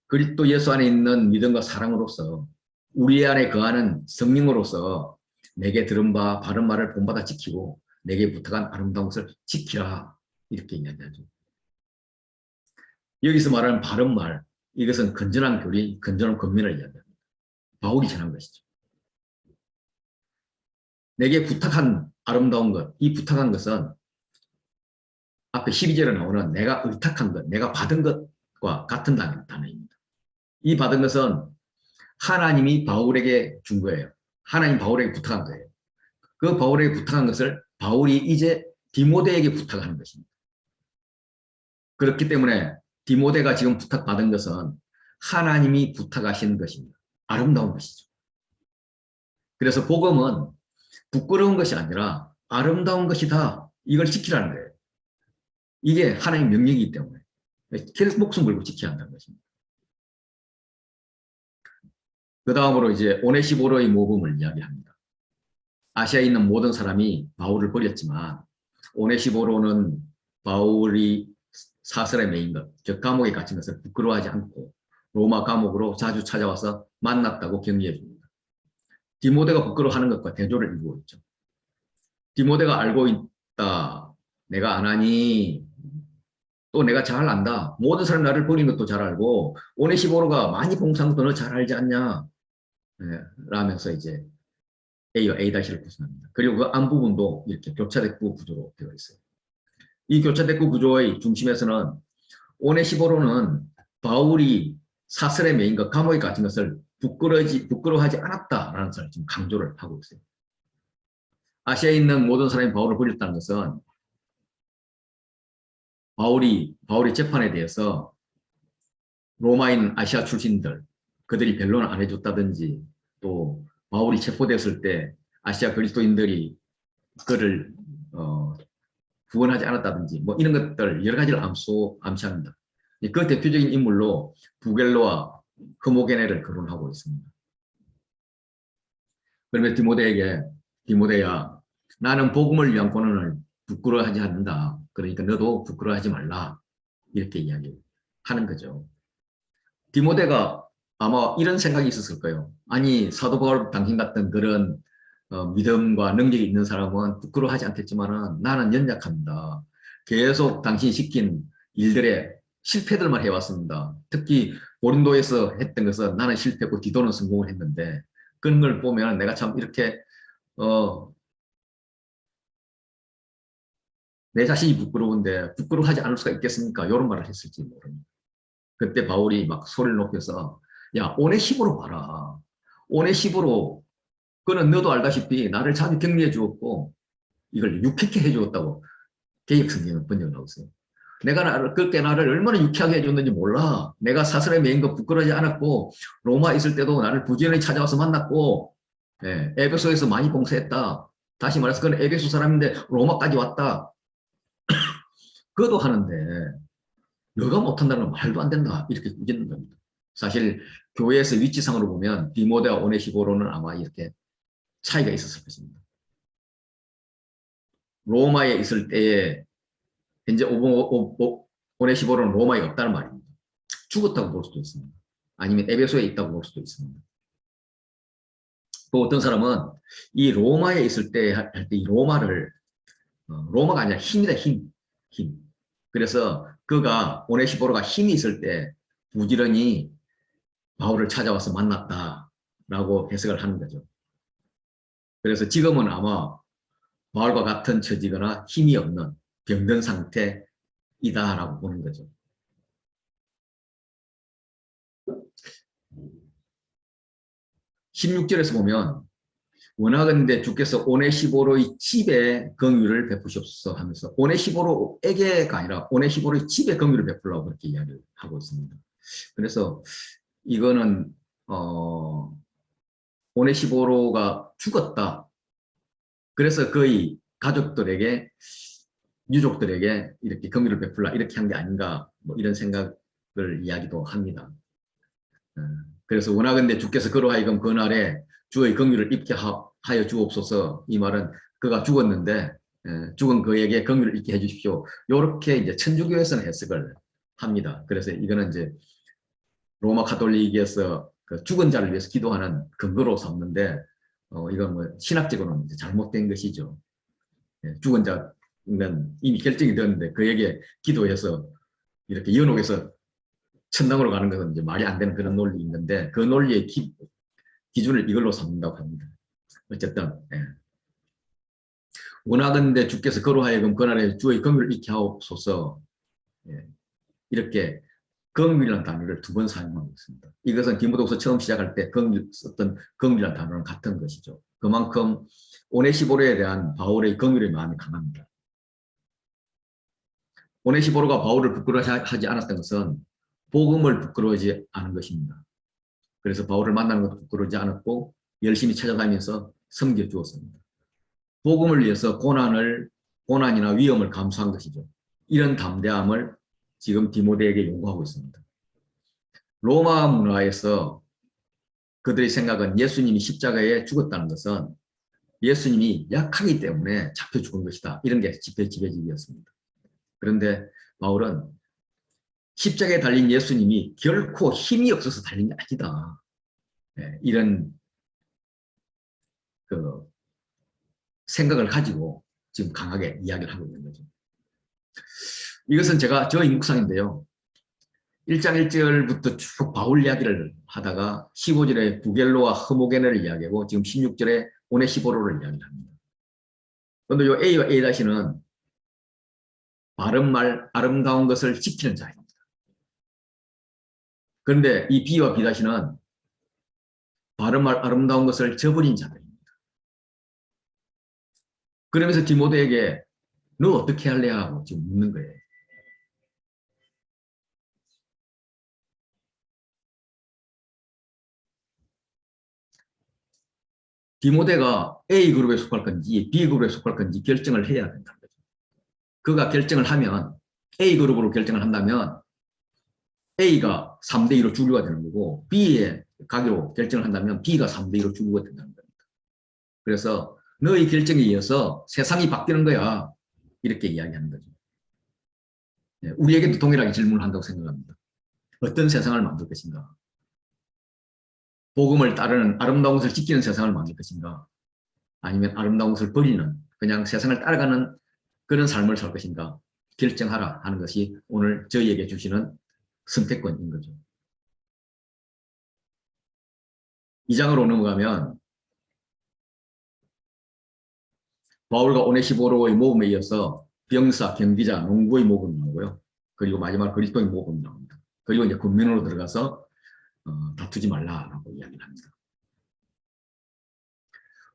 그리스도 예수 안에 있는 믿음과 사랑으로서 우리 안에 거하는 성령으로서 내게 들은 바 바른 말을 본받아 지키고 내게 부탁한 아름다운 것을 지키라 이렇게 이야기하죠. 여기서 말하는 바른 말 이것은 건전한 교리, 건전한 권면을 이야기합니다. 바울이 전한 것이죠. 내게 부탁한 아름다운 것, 이 부탁한 것은 앞에 12절에 나오는 내가 의탁한 것, 내가 받은 것과 같은 단어입니다. 이 받은 것은 하나님이 바울에게 준 거예요. 하나님 바울에게 부탁한 거예요. 그 바울에게 부탁한 것을 바울이 이제 디모데에게 부탁하는 것입니다. 그렇기 때문에 디모데가 지금 부탁받은 것은 하나님이 부탁하신 것입니다. 아름다운 것이죠. 그래서 복음은 부끄러운 것이 아니라 아름다운 것이다. 이걸 지키라는 거예요. 이게 하나님의 명령이기 때문에 계속 목숨 걸고 지켜야 한다는 것입니다. 그 다음으로 이제 오네시보로의 모범을 이야기합니다. 아시아에 있는 모든 사람이 바울을 버렸지만 오네시보로는 바울이 사슬에 매인 것, 즉 감옥에 갇힌 것을 부끄러워하지 않고 로마 감옥으로 자주 찾아와서 만났다고 격려해 줍니다. 디모데가 부끄러워하는 것과 대조를 이루고 있죠. 디모데가 알고 있다. 내가 안 하니 또 내가 잘 안다. 모든 사람 나를 버린 것도 잘 알고 오네시보로가 많이 봉사한 것도 너 잘 알지 않냐. 라면서 이제 A와 A-를 구성합니다. 그리고 그 앞부분도 이렇게 교차대구 구조로 되어 있어요. 이 교차대구 구조의 중심에서는 오네시보로는 바울이 사슬에 매인 것, 감옥에 갇힌 것을 부끄러워하지 않았다라는 것을 지금 강조를 하고 있어요. 아시아에 있는 모든 사람이 바울을 버렸다는 것은 바울이 재판에 대해서 로마인 아시아 출신들 그들이 변론을 안 해줬다든지 또 바울이 체포됐을 때 아시아 그리스도인들이 그를 구원하지 않았다든지 뭐 이런 것들 여러 가지를 암시합니다. 그 대표적인 인물로 부겔로와 흐모게네를 거론하고 있습니다. 그러면 디모데야 나는 복음을 위한 고난을 부끄러워하지 않는다. 그러니까 너도 부끄러워하지 말라. 이렇게 이야기하는 거죠. 디모데가 아마 이런 생각이 있었을 거예요. 아니, 사도 바울 당신 같은 그런 믿음과 능력이 있는 사람은 부끄러워하지 않겠지만은 나는 연약합니다. 계속 당신이 시킨 일들의 실패들만 해왔습니다. 특히 고린도에서 했던 것은 나는 실패했고 디도는 성공을 했는데 그런 걸 보면 내가 참 이렇게 어, 내 자신이 부끄러운데 부끄러워하지 않을 수가 있겠습니까? 이런 말을 했을지 모릅니다. 그때 바울이 막 소리를 높여서 야 오네시모로 봐라. 오네시모로 그는 너도 알다시피 나를 자주 격려해 주었고 이걸 유쾌케 해주었다고 개혁성경은 번역을 하고 있어요. 내가 그렇게 나를 얼마나 유쾌하게 해줬는지 몰라. 내가 사슬에 매인 거 부끄러워하지 않았고 로마 있을 때도 나를 부지런히 찾아와서 만났고 에베소에서 많이 봉사했다. 다시 말해서 그는 에베소 사람인데 로마까지 왔다. 그것도 하는데 너가 못한다는 건 말도 안 된다. 이렇게 우기는 겁니다. 사실 교회에서 위치상으로 보면 디모데와 오네시보로는 아마 이렇게 차이가 있었을 것입니다. 로마에 있을 때에 현재 오네시보로는 로마에 없다는 말입니다. 죽었다고 볼 수도 있습니다. 아니면 에베소에 있다고 볼 수도 있습니다. 또 어떤 사람은 이 로마에 있을 때 할 때 이 로마를 로마가 아니라 힘이다 힘. 그래서 그가 오네시보로가 힘이 있을 때 부지런히 바울을 찾아와서 만났다라고 해석을 하는 거죠. 그래서 지금은 아마 바울과 같은 처지거나 힘이 없는 병든 상태이다라고 보는 거죠. (16절에서) 보면 원하건대 주께서 오네시보로의 집에 긍휼을 베푸시옵소서 하면서 오네시보로에게가 아니라 오네시보로의 집에 긍휼을 베풀라고 그렇게 이야기를 하고 있습니다. 그래서 이거는 오네시보로가 죽었다. 그래서 그의 가족들에게 유족들에게 이렇게 긍휼을 베풀라 이렇게 한 게 아닌가 뭐 이런 생각을 이야기도 합니다. 그래서 원하건대 주께서 그로 하여금 그날에 주의 긍휼을 입게 하여 주옵소서. 이 말은 그가 죽었는데 죽은 그에게 긍휼을 입게 해주십시오. 이렇게 이제 천주교에서는 해석을 합니다. 그래서 이거는 이제 로마 카톨릭에서 그 죽은 자를 위해서 기도하는 근거로 삼는데 이건 뭐 신학적으로는 잘못된 것이죠. 죽은 자는 이미 결정이 되었는데 그에게 기도해서 이렇게 연옥에서 천당으로 가는 것은 이제 말이 안 되는 그런 논리 있는데 그 논리의 기준을 이걸로 삼는다고 합니다. 어쨌든 원하건대 주께서 그로 하여금 그날에 주의 긍휼을 잊게 하옵소서. 이렇게 긍휼이라는 단어를 2번 사용하고 있습니다. 이것은 디모데후서 처음 시작할 때 썼던 긍휼이라는 단어랑 같은 것이죠. 그만큼 오네시보로에 대한 바울의 긍휼의 마음이 강합니다. 오네시보로가 바울을 부끄러워하지 않았던 것은 복음을 부끄러워하지 않은 것입니다. 그래서 바울을 만나는 것도 부끄러워하지 않았고 열심히 찾아다니면서 섬겨주었습니다. 복음을 위해서 고난이나 위험을 감수한 것이죠. 이런 담대함을 지금 디모데에게 요구하고 있습니다. 로마 문화에서 그들의 생각은 예수님이 십자가에 죽었다는 것은 예수님이 약하기 때문에 잡혀 죽은 것이다. 이런 게 지배지기였습니다. 그런데 바울은 십자가에 달린 예수님이 결코 힘이 없어서 달린 게 아니다. 이런 그 생각을 가지고 지금 강하게 이야기를 하고 있는 거죠. 이것은 저 인국상인데요. 1장 1절부터 쭉 바울 이야기를 하다가 15절에 부겔로와 허모게네를 이야기하고 지금 16절에 오네시보로를 이야기합니다. 그런데 이 A와 A-는 바른 말, 아름다운 것을 지키는 자입니다. 그런데 이 B와 B-는 바른 말, 아름다운 것을 저버린 자들입니다. 그러면서 디모데에게 너 어떻게 할래? 하고 지금 묻는 거예요. 디모데가 A그룹에 속할 건지 B그룹에 속할 건지 결정을 해야 된다는 거죠. 그가 결정을 하면 A그룹으로 결정을 한다면 A가 3대2로 주류가 되는 거고 B의 가기로 결정을 한다면 B가 3대2로 주류가 된다는 겁니다. 그래서 너의 결정에 의해서 세상이 바뀌는 거야. 이렇게 이야기하는 거죠. 우리에게도 동일하게 질문을 한다고 생각합니다. 어떤 세상을 만들 것인가? 복음을 따르는 아름다운 것을 지키는 세상을 만들 것인가? 아니면 아름다운 것을 버리는 그냥 세상을 따라가는 그런 삶을 살 것인가? 결정하라 하는 것이 오늘 저희에게 주시는 선택권인 거죠. 2장으로 넘어가면 바울과 오네시포로의 모범에 이어서 병사, 경비자, 농부의 모범이 나오고요. 그리고 마지막 그리스도의 모범이 나옵니다. 그리고 이제 군민으로 들어가서 다투지 말라라고 이야기를 합니다.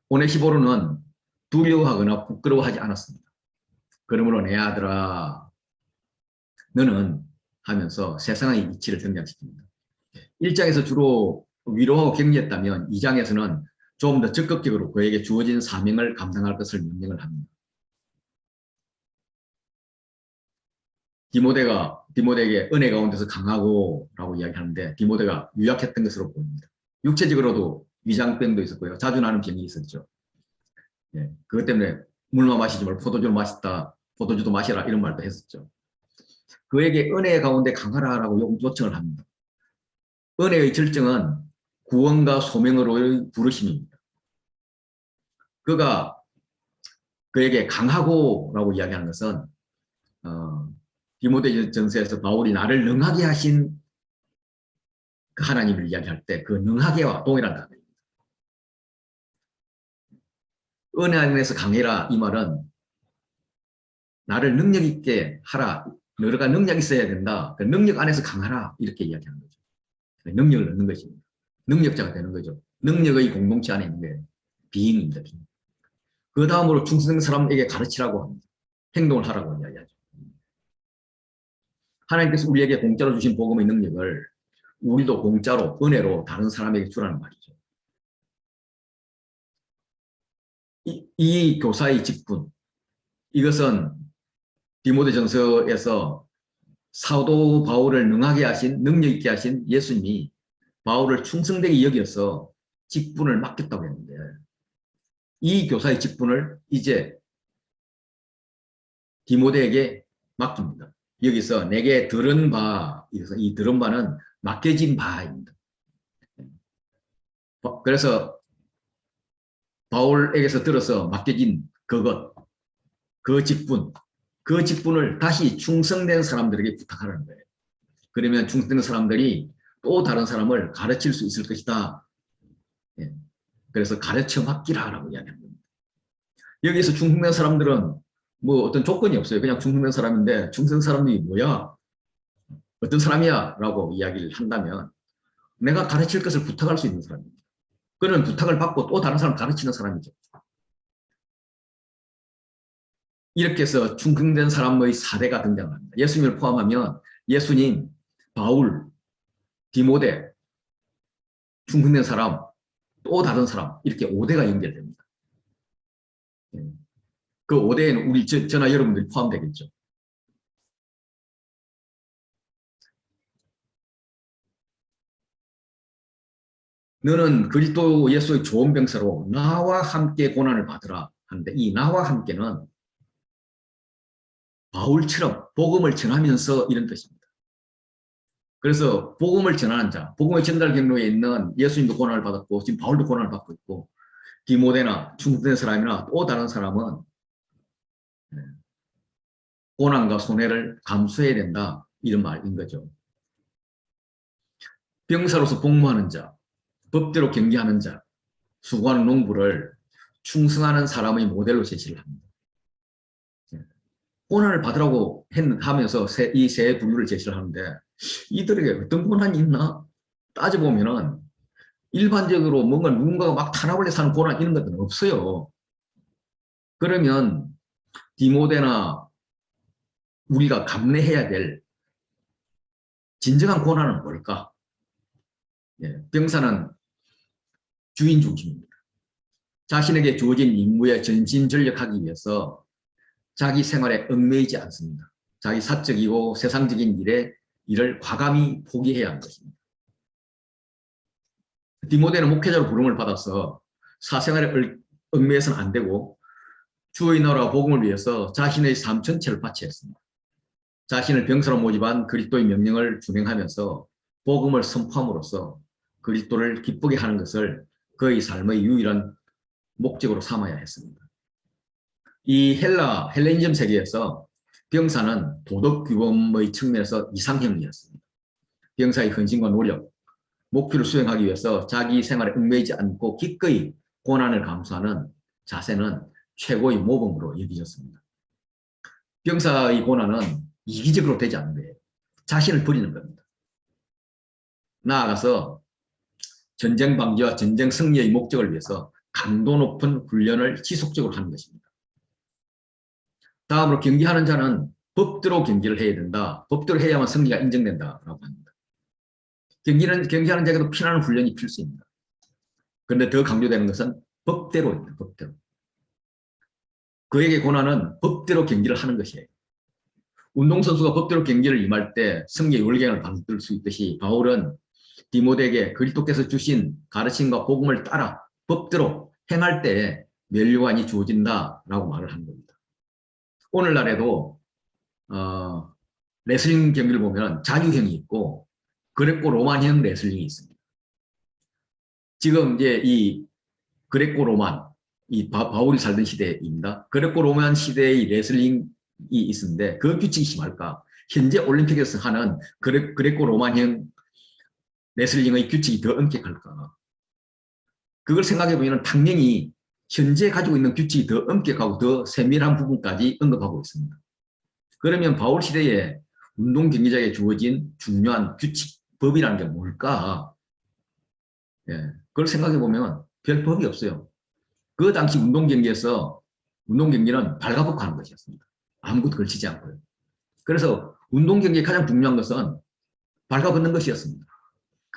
오네시포로는 두려워하거나 부끄러워하지 않았습니다. 그러므로 내 아들아 너는 하면서 세상의 이치를 등장시킵니다. 1장에서 주로 위로하고 격려했다면 2장에서는 좀 더 적극적으로 그에게 주어진 사명을 감당할 것을 명령을 합니다. 디모데에게 은혜 가운데서 강하고 라고 이야기하는데 디모데가 유약했던 것으로 보입니다. 육체적으로도 위장병도 있었고요. 자주 나는 병이 있었죠. 예, 그것 때문에 물만 마시지 말고 포도주를 마시다, 포도주도 마시라 이런 말도 했었죠. 그에게 은혜 가운데 강하라라고 요청을 합니다. 은혜의 절정은 구원과 소명으로의 부르심입니다. 그가 그에게 강하고라고 이야기하는 것은 디모데전서에서 바울이 나를 능하게 하신 그 하나님을 이야기할 때 그 능하게와 동일한 단어입니다. 은혜 안에서 강해라 이 말은 나를 능력 있게 하라. 너가 능력이 있어야 된다. 그 능력 안에서 강하라 이렇게 이야기하는 거죠. 능력을 얻는 것입니다. 능력자가 되는 거죠. 능력의 공동체 안에 있는 게 비인입니다. 비인. 그 다음으로 충성 사람에게 가르치라고 합니다. 행동을 하라고 이야기하죠. 하나님께서 우리에게 공짜로 주신 복음의 능력을 우리도 공짜로 은혜로 다른 사람에게 주라는 말이죠. 이 교사의 직분 이것은 디모데전서에서 사도 바울을 능하게 하신 능력 있게 하신 예수님이 바울을 충성되게 여겨서 직분을 맡겼다고 했는데 이 교사의 직분을 이제 디모데에게 맡깁니다. 여기서 내게 들은 바, 이 들은 바는 맡겨진 바입니다. 그래서 바울에게서 들어서 맡겨진 그것, 그 직분을 다시 충성된 사람들에게 부탁하라는 거예요. 그러면 충성된 사람들이 또 다른 사람을 가르칠 수 있을 것이다. 그래서 가르쳐 맡기라라고 이야기합니다. 여기서 충성된 사람들은 뭐 어떤 조건이 없어요. 그냥 충성된 사람인데 충성 사람이 뭐야? 어떤 사람이야? 라고 이야기를 한다면 내가 가르칠 것을 부탁할 수 있는 사람입니다. 그는 부탁을 받고 또 다른 사람 가르치는 사람이죠. 이렇게 해서 충성된 사람의 사대가 등장합니다. 예수님을 포함하면 예수님, 바울, 디모데, 충성된 사람, 또 다른 사람 이렇게 5대가 연결됩니다. 그 5대에는 우리 저나 여러분들이 포함되겠죠. 너는 그리스도 예수의 좋은 병사로 나와 함께 고난을 받으라 하는데 이 나와 함께는 바울처럼 복음을 전하면서 이런 뜻입니다. 그래서 복음을 전하는 자, 복음의 전달 경로에 있는 예수님도 고난을 받았고 지금 바울도 고난을 받고 있고 디모데나 충성된 사람이나 또 다른 사람은 고난과 손해를 감수해야 된다 이런 말인 거죠. 병사로서 복무하는 자, 법대로 경기하는 자, 수고하는 농부를 충성하는 사람의 모델로 제시를 합니다. 고난을 받으라고 하면서 이 세 분류를 제시를 하는데 이들에게 어떤 고난이 있나? 따져보면은 일반적으로 뭔가 누군가가 막 탄압을 해서 하는 고난 이런 것들은 없어요. 그러면 디모데나 우리가 감내해야 될 진정한 고난은 뭘까? 병사는 주인 중심입니다. 자신에게 주어진 임무에 전심전력하기 위해서 자기 생활에 얽매이지 않습니다. 자기 사적이고 세상적인 일을 과감히 포기해야 하는 것입니다. 디모데는 목회자로 부름을 받아서 사생활에 얽매여서는 안 되고 주의 나라와 복음을 위해서 자신의 삶 전체를 바치했습니다. 자신을 병사로 모집한 그리스도의 명령을 준행하면서 복음을 선포함으로써 그리스도를 기쁘게 하는 것을 그의 삶의 유일한 목적으로 삼아야 했습니다. 이 헬레니즘 세계에서 병사는 도덕 규범의 측면에서 이상형이었습니다. 병사의 헌신과 노력, 목표를 수행하기 위해서 자기 생활에 얽매이지 않고 기꺼이 고난을 감수하는 자세는 최고의 모범으로 여겨졌습니다. 병사의 고난은 이기적으로 되지 않는 거예요. 자신을 버리는 겁니다. 나아가서 전쟁 방지와 전쟁 승리의 목적을 위해서 강도 높은 훈련을 지속적으로 하는 것입니다. 다음으로 경기하는 자는 법대로 경기를 해야 된다. 법대로 해야만 승리가 인정된다라고 합니다. 경기하는 자에게도 피나는 훈련이 필수입니다. 그런데 더 강조되는 것은 법대로입니다. 법대로. 그에게 고난은 법대로 경기를 하는 것이에요. 운동선수가 법대로 경기를 임할 때 승리의 월경을 받을 수 있듯이 바울은 디모데에게 그리스도께서 주신 가르침과 복음을 따라 법대로 행할 때에 면류관이 주어진다라고 말을 한 겁니다. 오늘날에도 레슬링 경기를 보면 자유형이 있고 그레코 로만형 레슬링이 있습니다. 지금 이제 이 그레코 로만, 이 바울이 살던 시대입니다. 그레코 로만 시대의 레슬링이 있었는데 그 규칙이 심할까? 현재 올림픽에서 하는 그레코 로만형 레슬링의 규칙이 더 엄격할까? 그걸 생각해 보면 당연히 현재 가지고 있는 규칙이 더 엄격하고 더 세밀한 부분까지 언급하고 있습니다. 그러면 바울 시대에 운동 경기장에 주어진 중요한 규칙, 법이라는 게 뭘까? 예, 그걸 생각해 보면 별 법이 없어요. 그 당시 운동 경기는 발가벗고 하는 것이었습니다. 아무것도 걸치지 않고요. 그래서 운동 경기의 가장 중요한 것은 발가벗는 것이었습니다.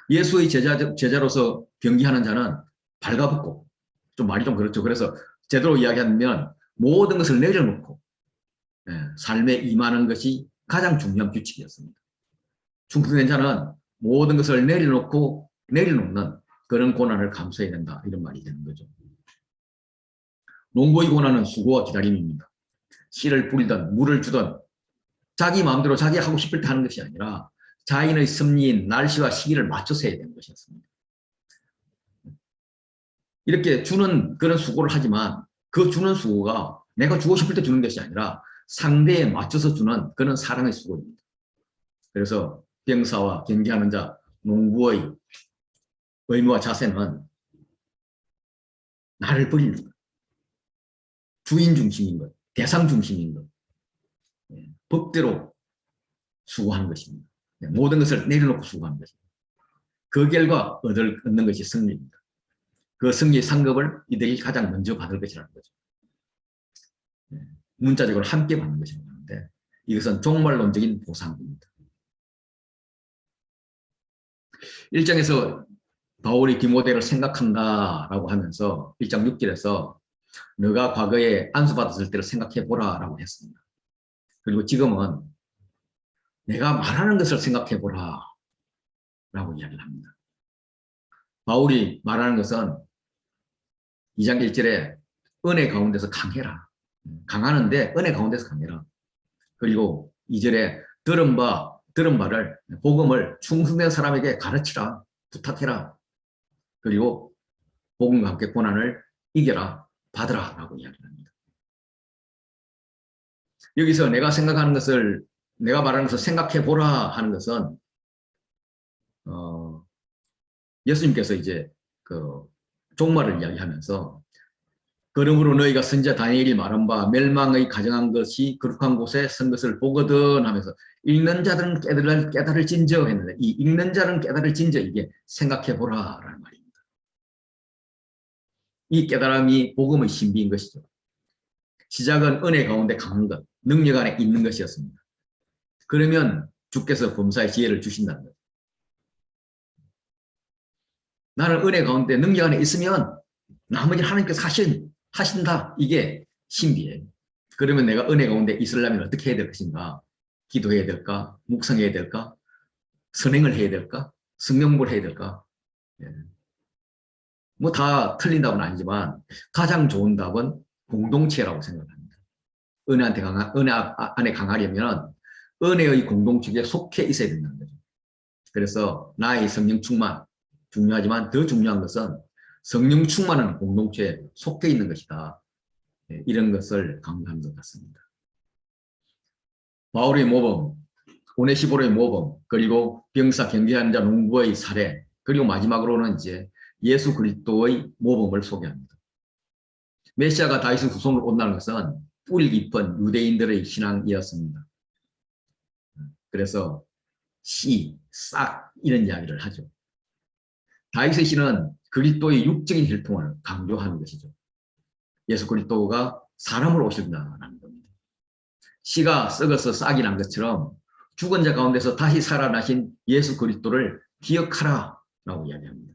예수의 제자로서 경기하는 자는 발가벗고, 좀 말이 좀 그렇죠. 그래서 제대로 이야기하면 모든 것을 내려놓고 삶에 임하는 것이 가장 중요한 규칙이었습니다. 충성된 자는 모든 것을 내려놓는 그런 고난을 감수해야 된다. 이런 말이 되는 거죠. 농부의 고난은 수고와 기다림입니다. 씨를 뿌리든 물을 주든 자기 마음대로 자기 하고 싶을 때 하는 것이 아니라 자인의 섭리인 날씨와 시기를 맞춰서 해야 되는 것이었습니다. 이렇게 주는 그런 수고를 하지만 그 주는 수고가 내가 주고 싶을 때 주는 것이 아니라 상대에 맞춰서 주는 그런 사랑의 수고입니다. 그래서 병사와 경기하는 자, 농부의 의무와 자세는 나를 버리는 것, 주인 중심인 것, 대상 중심인 것, 법대로 수고하는 것입니다. 모든 것을 내려놓고 수고하는 것입니다. 그 결과 얻는 것이 승리입니다. 그 승리의 상급을 이들이 가장 먼저 받을 것이라는 거죠. 문자적으로 함께 받는 것이라고 하는데 이것은 종말론적인 보상입니다. 1장에서 바울이 디모데를 생각한다라고 하면서 1장 6절에서 너가 과거에 안수받았을 때를 생각해보라 라고 했습니다. 그리고 지금은 내가 말하는 것을 생각해보라 라고 이야기를 합니다. 바울이 말하는 것은 2장 1절에 은혜 가운데서 강해라. 강하는데 은혜 가운데서 강해라. 그리고 2절에 들은 바를 복음을 충성된 사람에게 가르치라. 부탁해라. 그리고 복음과 함께 고난을 이겨라. 받으라 라고 이야기를 합니다. 여기서 내가 말하는 것을 생각해보라 하는 것은 예수님께서 이제 그 종말을 이야기하면서 그러므로 너희가 선지자 다니엘이 말한 바 멸망의 가정한 것이 거룩한 곳에 선 것을 보거든 하면서 읽는 자들은 깨달을진저 했는데 이 읽는 자는 깨달을진저 이게 생각해보라 라는 말입니다. 이 깨달음이 복음의 신비인 것이죠. 시작은 은혜 가운데 강한 것, 능력 안에 있는 것이었습니다. 그러면 주께서 범사의 지혜를 주신다는 거죠. 나는 은혜 가운데 능력 안에 있으면 나머지 하나님께서 하신다. 이게 신비예요. 그러면 내가 은혜 가운데 있으려면 어떻게 해야 될 것인가? 기도해야 될까? 묵상해야 될까? 선행을 해야 될까? 성경 공부를 해야 될까? 뭐 다 틀린 답은 아니지만 가장 좋은 답은 공동체라고 생각합니다. 은혜 안에 강하려면 은혜의 공동체에 속해 있어야 된다는 거죠. 그래서 나의 성령 충만, 중요하지만 더 중요한 것은 성령 충만한 공동체에 속해 있는 것이다. 이런 것을 강조한 것 같습니다. 바울의 모범, 오네시보로의 모범, 그리고 병사 경제환자 농부의 사례, 그리고 마지막으로는 이제 예수 그리스도의 모범을 소개합니다. 메시아가 다윗의 후손으로 온다는 것은 뿌리 깊은 유대인들의 신앙이었습니다. 그래서 씨, 싹 이런 이야기를 하죠. 다윗의 씨는 그리스도의 육적인 혈통을 강조하는 것이죠. 예수 그리스도가 사람으로 오신다는 겁니다. 씨가 썩어서 싹이 난 것처럼 죽은 자 가운데서 다시 살아나신 예수 그리스도를 기억하라 라고 이야기합니다.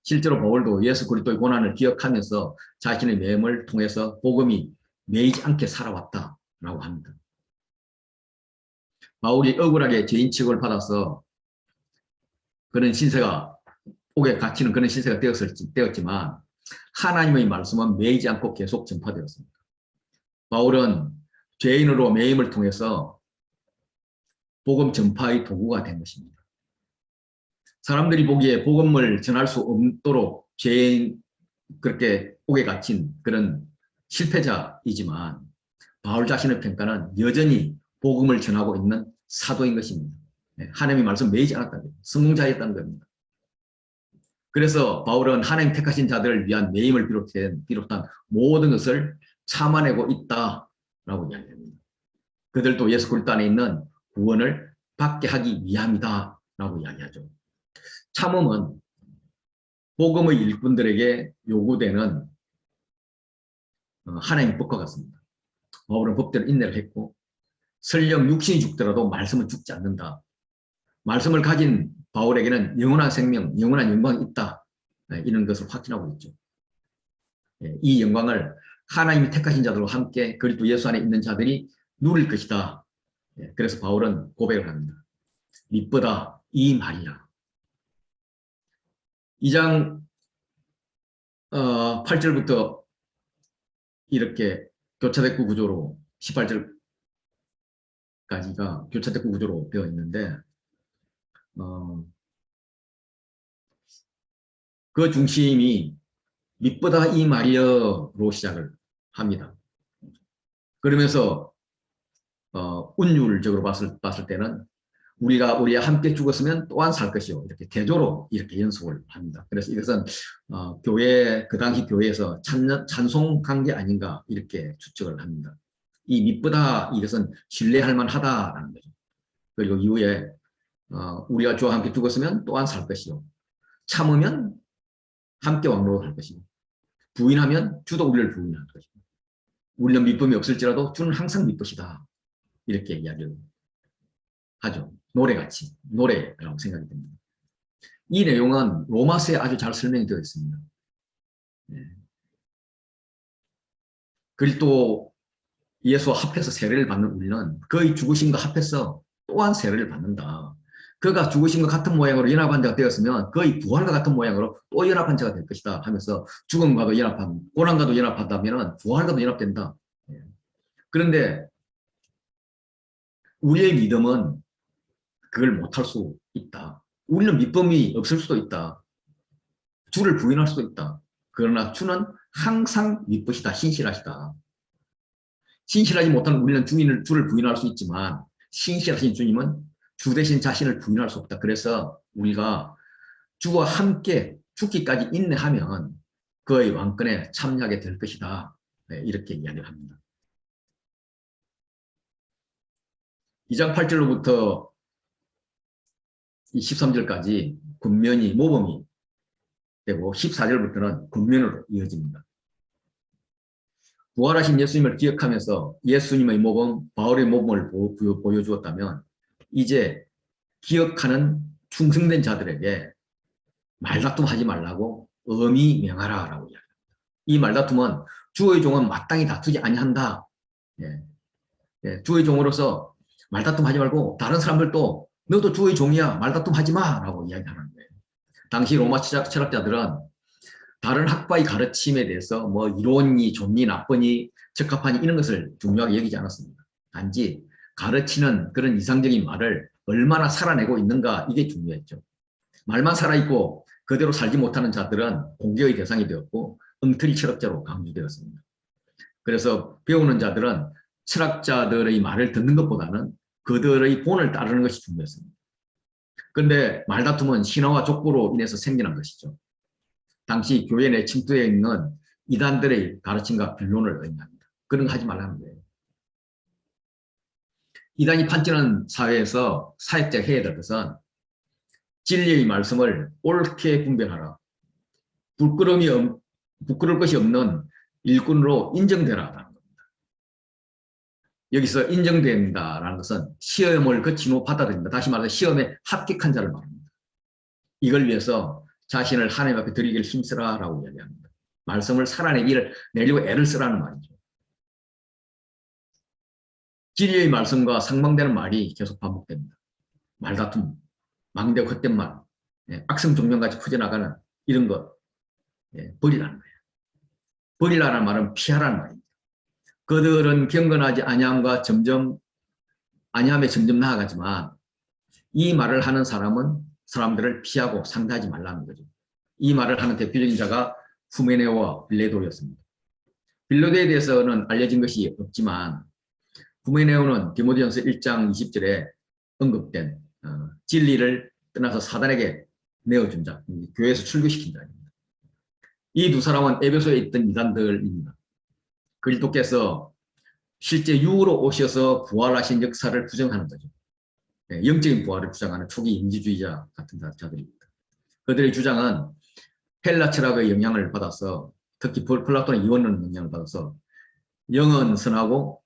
실제로 바울도 예수 그리스도의 고난을 기억하면서 자신의 매임을 통해서 복음이 매이지 않게 살아왔다라고 합니다. 바울이 억울하게 죄인 취급을 받아서 그런 신세가 옥에 갇히는 그런 신세가 되었지만 하나님의 말씀은 매이지 않고 계속 전파되었습니다. 바울은 죄인으로 매임을 통해서 복음 전파의 도구가 된 것입니다. 사람들이 보기에 복음을 전할 수 없도록 죄인 그렇게 옥에 갇힌 그런 실패자이지만 바울 자신의 평가는 여전히 복음을 전하고 있는 사도인 것입니다. 하나님의 말씀 매이지 않았다는 겁니다. 성공자였다는 겁니다. 그래서 바울은 하나님 택하신 자들을 위한 매임을 비롯한 모든 것을 참아내고 있다라고 이야기합니다. 그들도 예수 그리스도 안에 있는 구원을 받게 하기 위함이다라고 이야기하죠. 참음은 복음의 일꾼들에게 요구되는 하나님의 법과 같습니다. 바울은 법대로 인내를 했고 설령 육신이 죽더라도 말씀은 죽지 않는다. 말씀을 가진 바울에게는 영원한 생명, 영원한 영광이 있다. 이런 것을 확신하고 있죠. 이 영광을 하나님이 택하신 자들과 함께 그리스도 예수 안에 있는 자들이 누릴 것이다. 그래서 바울은 고백을 합니다. 미쁘다 이 말이야. 2장 8절부터 이렇게 교차대구 구조로 18절까지가 교차대구 구조로 되어 있는데 그 중심이 미쁘다 이 말이여로 시작을 합니다. 그러면서 운율적으로 봤을 때는 우리와 함께 죽었으면 또한 살 것이요. 이렇게 대조로 이렇게 연속을 합니다. 그래서 이것은 그 당시 교회에서 찬송 관계 아닌가 이렇게 추측을 합니다. 이 미쁘다 이것은 신뢰할 만하다라는 거죠. 그리고 이후에 우리가 주와 함께 죽었으면 또한 살 것이요. 참으면 함께 왕노릇할 것이요. 부인하면 주도 우리를 부인할 것이요. 우리는 미쁨이 없을지라도 주는 항상 미쁘시다. 이렇게 이야기를 하죠. 노래같이, 노래라고 생각이 됩니다. 이 내용은 로마서에 아주 잘 설명이 되어 있습니다. 그리스도 예수와 합해서 세례를 받는 우리는 그의 죽으심과 합해서 또한 세례를 받는다. 그가 죽으심과 같은 모양으로 연합한 자가 되었으면 그의 부활과 같은 모양으로 또 연합한 자가 될 것이다 하면서 죽음과도 연합하고 고난과도 연합한다면 부활과도 연합된다. 그런데 우리의 믿음은 그걸 못할 수 있다. 우리는 믿음이 없을 수도 있다. 주를 부인할 수도 있다. 그러나 주는 항상 믿으시다. 신실하시다. 신실하지 못하는 우리는 주를 부인할 수 있지만 신실하신 주님은 주 대신 자신을 부인할 수 없다. 그래서 우리가 주와 함께 죽기까지 인내하면 그의 왕권에 참여하게 될 것이다. 이렇게 이야기를 합니다. 2장 8절로부터 13절까지 군면이 모범이 되고 14절부터는 군면으로 이어집니다. 부활하신 예수님을 기억하면서 예수님의 모범, 바울의 모범을 보여주었다면 이제 기억하는 충성된 자들에게 말다툼 하지 말라고 엄히 명하라 라고 이야기합니다. 이 말다툼은 주의 종은 마땅히 다투지 아니한다. 주의 종으로서 말다툼 하지 말고 다른 사람들도 너도 주의 종이야 말다툼 하지 마 라고 이야기하는 거예요. 당시 로마 철학자들은 다른 학파의 가르침에 대해서 뭐 이론이 좋니 나쁘니 적합하니 이런 것을 중요하게 여기지 않았습니다. 단지 가르치는 그런 이상적인 말을 얼마나 살아내고 있는가 이게 중요했죠. 말만 살아있고 그대로 살지 못하는 자들은 공격의 대상이 되었고 엉터리 철학자로 강조되었습니다. 그래서 배우는 자들은 철학자들의 말을 듣는 것보다는 그들의 본을 따르는 것이 중요했습니다. 그런데 말다툼은 신화와 족보로 인해서 생겨난 것이죠. 당시 교회 내 침투해 있는 이단들의 가르침과 변론을 의미합니다. 그런 거 하지 말라는 거예요. 이단이 판치는 사회에서 사역자가 해야 될 것은 진리의 말씀을 옳게 분별하라. 부끄러울 것이 없는 일꾼으로 인정되라라는 겁니다. 여기서 인정된다라는 것은 시험을 거친 후 받아들인다. 다시 말해서 시험에 합격한 자를 말합니다. 이걸 위해서 자신을 하나님 앞에 드리기를 힘쓰라라고 이야기합니다. 말씀을 살아내려고 애를 쓰라는 말이죠. 진리의 말씀과 상반되는 말이 계속 반복됩니다. 말다툼, 망대고 헛된 말, 악성 종명같이 퍼져나가는 이런 것 버리라는 거예요. 버리라는 말은 피하라는 말입니다. 그들은 경건하지 아니함에 점점 나아가지만 이 말을 하는 사람들을 피하고 상대하지 말라는 거죠. 이 말을 하는 대표적인 자가 후메네오와 빌레도였습니다. 빌레도에 대해서는 알려진 것이 없지만 후메네오는 디모데전서 1장 20절에 언급된 진리를 떠나서 사단에게 내어준 자, 교회에서 출교시킨 자입니다. 이 두 사람은 에베소에 있던 이단들입니다. 그리스도께서 실제 육으로 오셔서 부활하신 역사를 부정하는 거죠. 영적인 부활을 주장하는 초기 인지주의자 같은 자들입니다. 그들의 주장은 헬라 철학의 영향을 받아서 특히 플라톤의 이원론 영향을 받아서 영은 선하고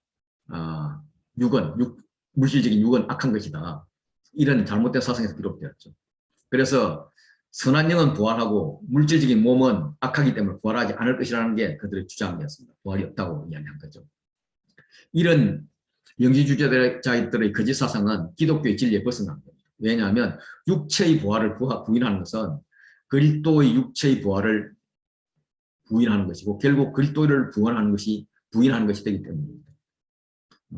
물질적인 육은 악한 것이다. 이런 잘못된 사상에서 비롯되었죠. 그래서 선한 영은 부활하고 물질적인 몸은 악하기 때문에 부활하지 않을 것이라는 게 그들의 주장이었습니다. 부활이 없다고 이야기한 거죠. 이런 영지주의자들의 거짓 사상은 기독교의 진리에 벗어난 겁니다. 왜냐하면 육체의 부활을 부인하는 것은 그리스도의 육체의 부활을 부인하는 것이고 결국 그리스도를 부인하는 것이 되기 때문입니다.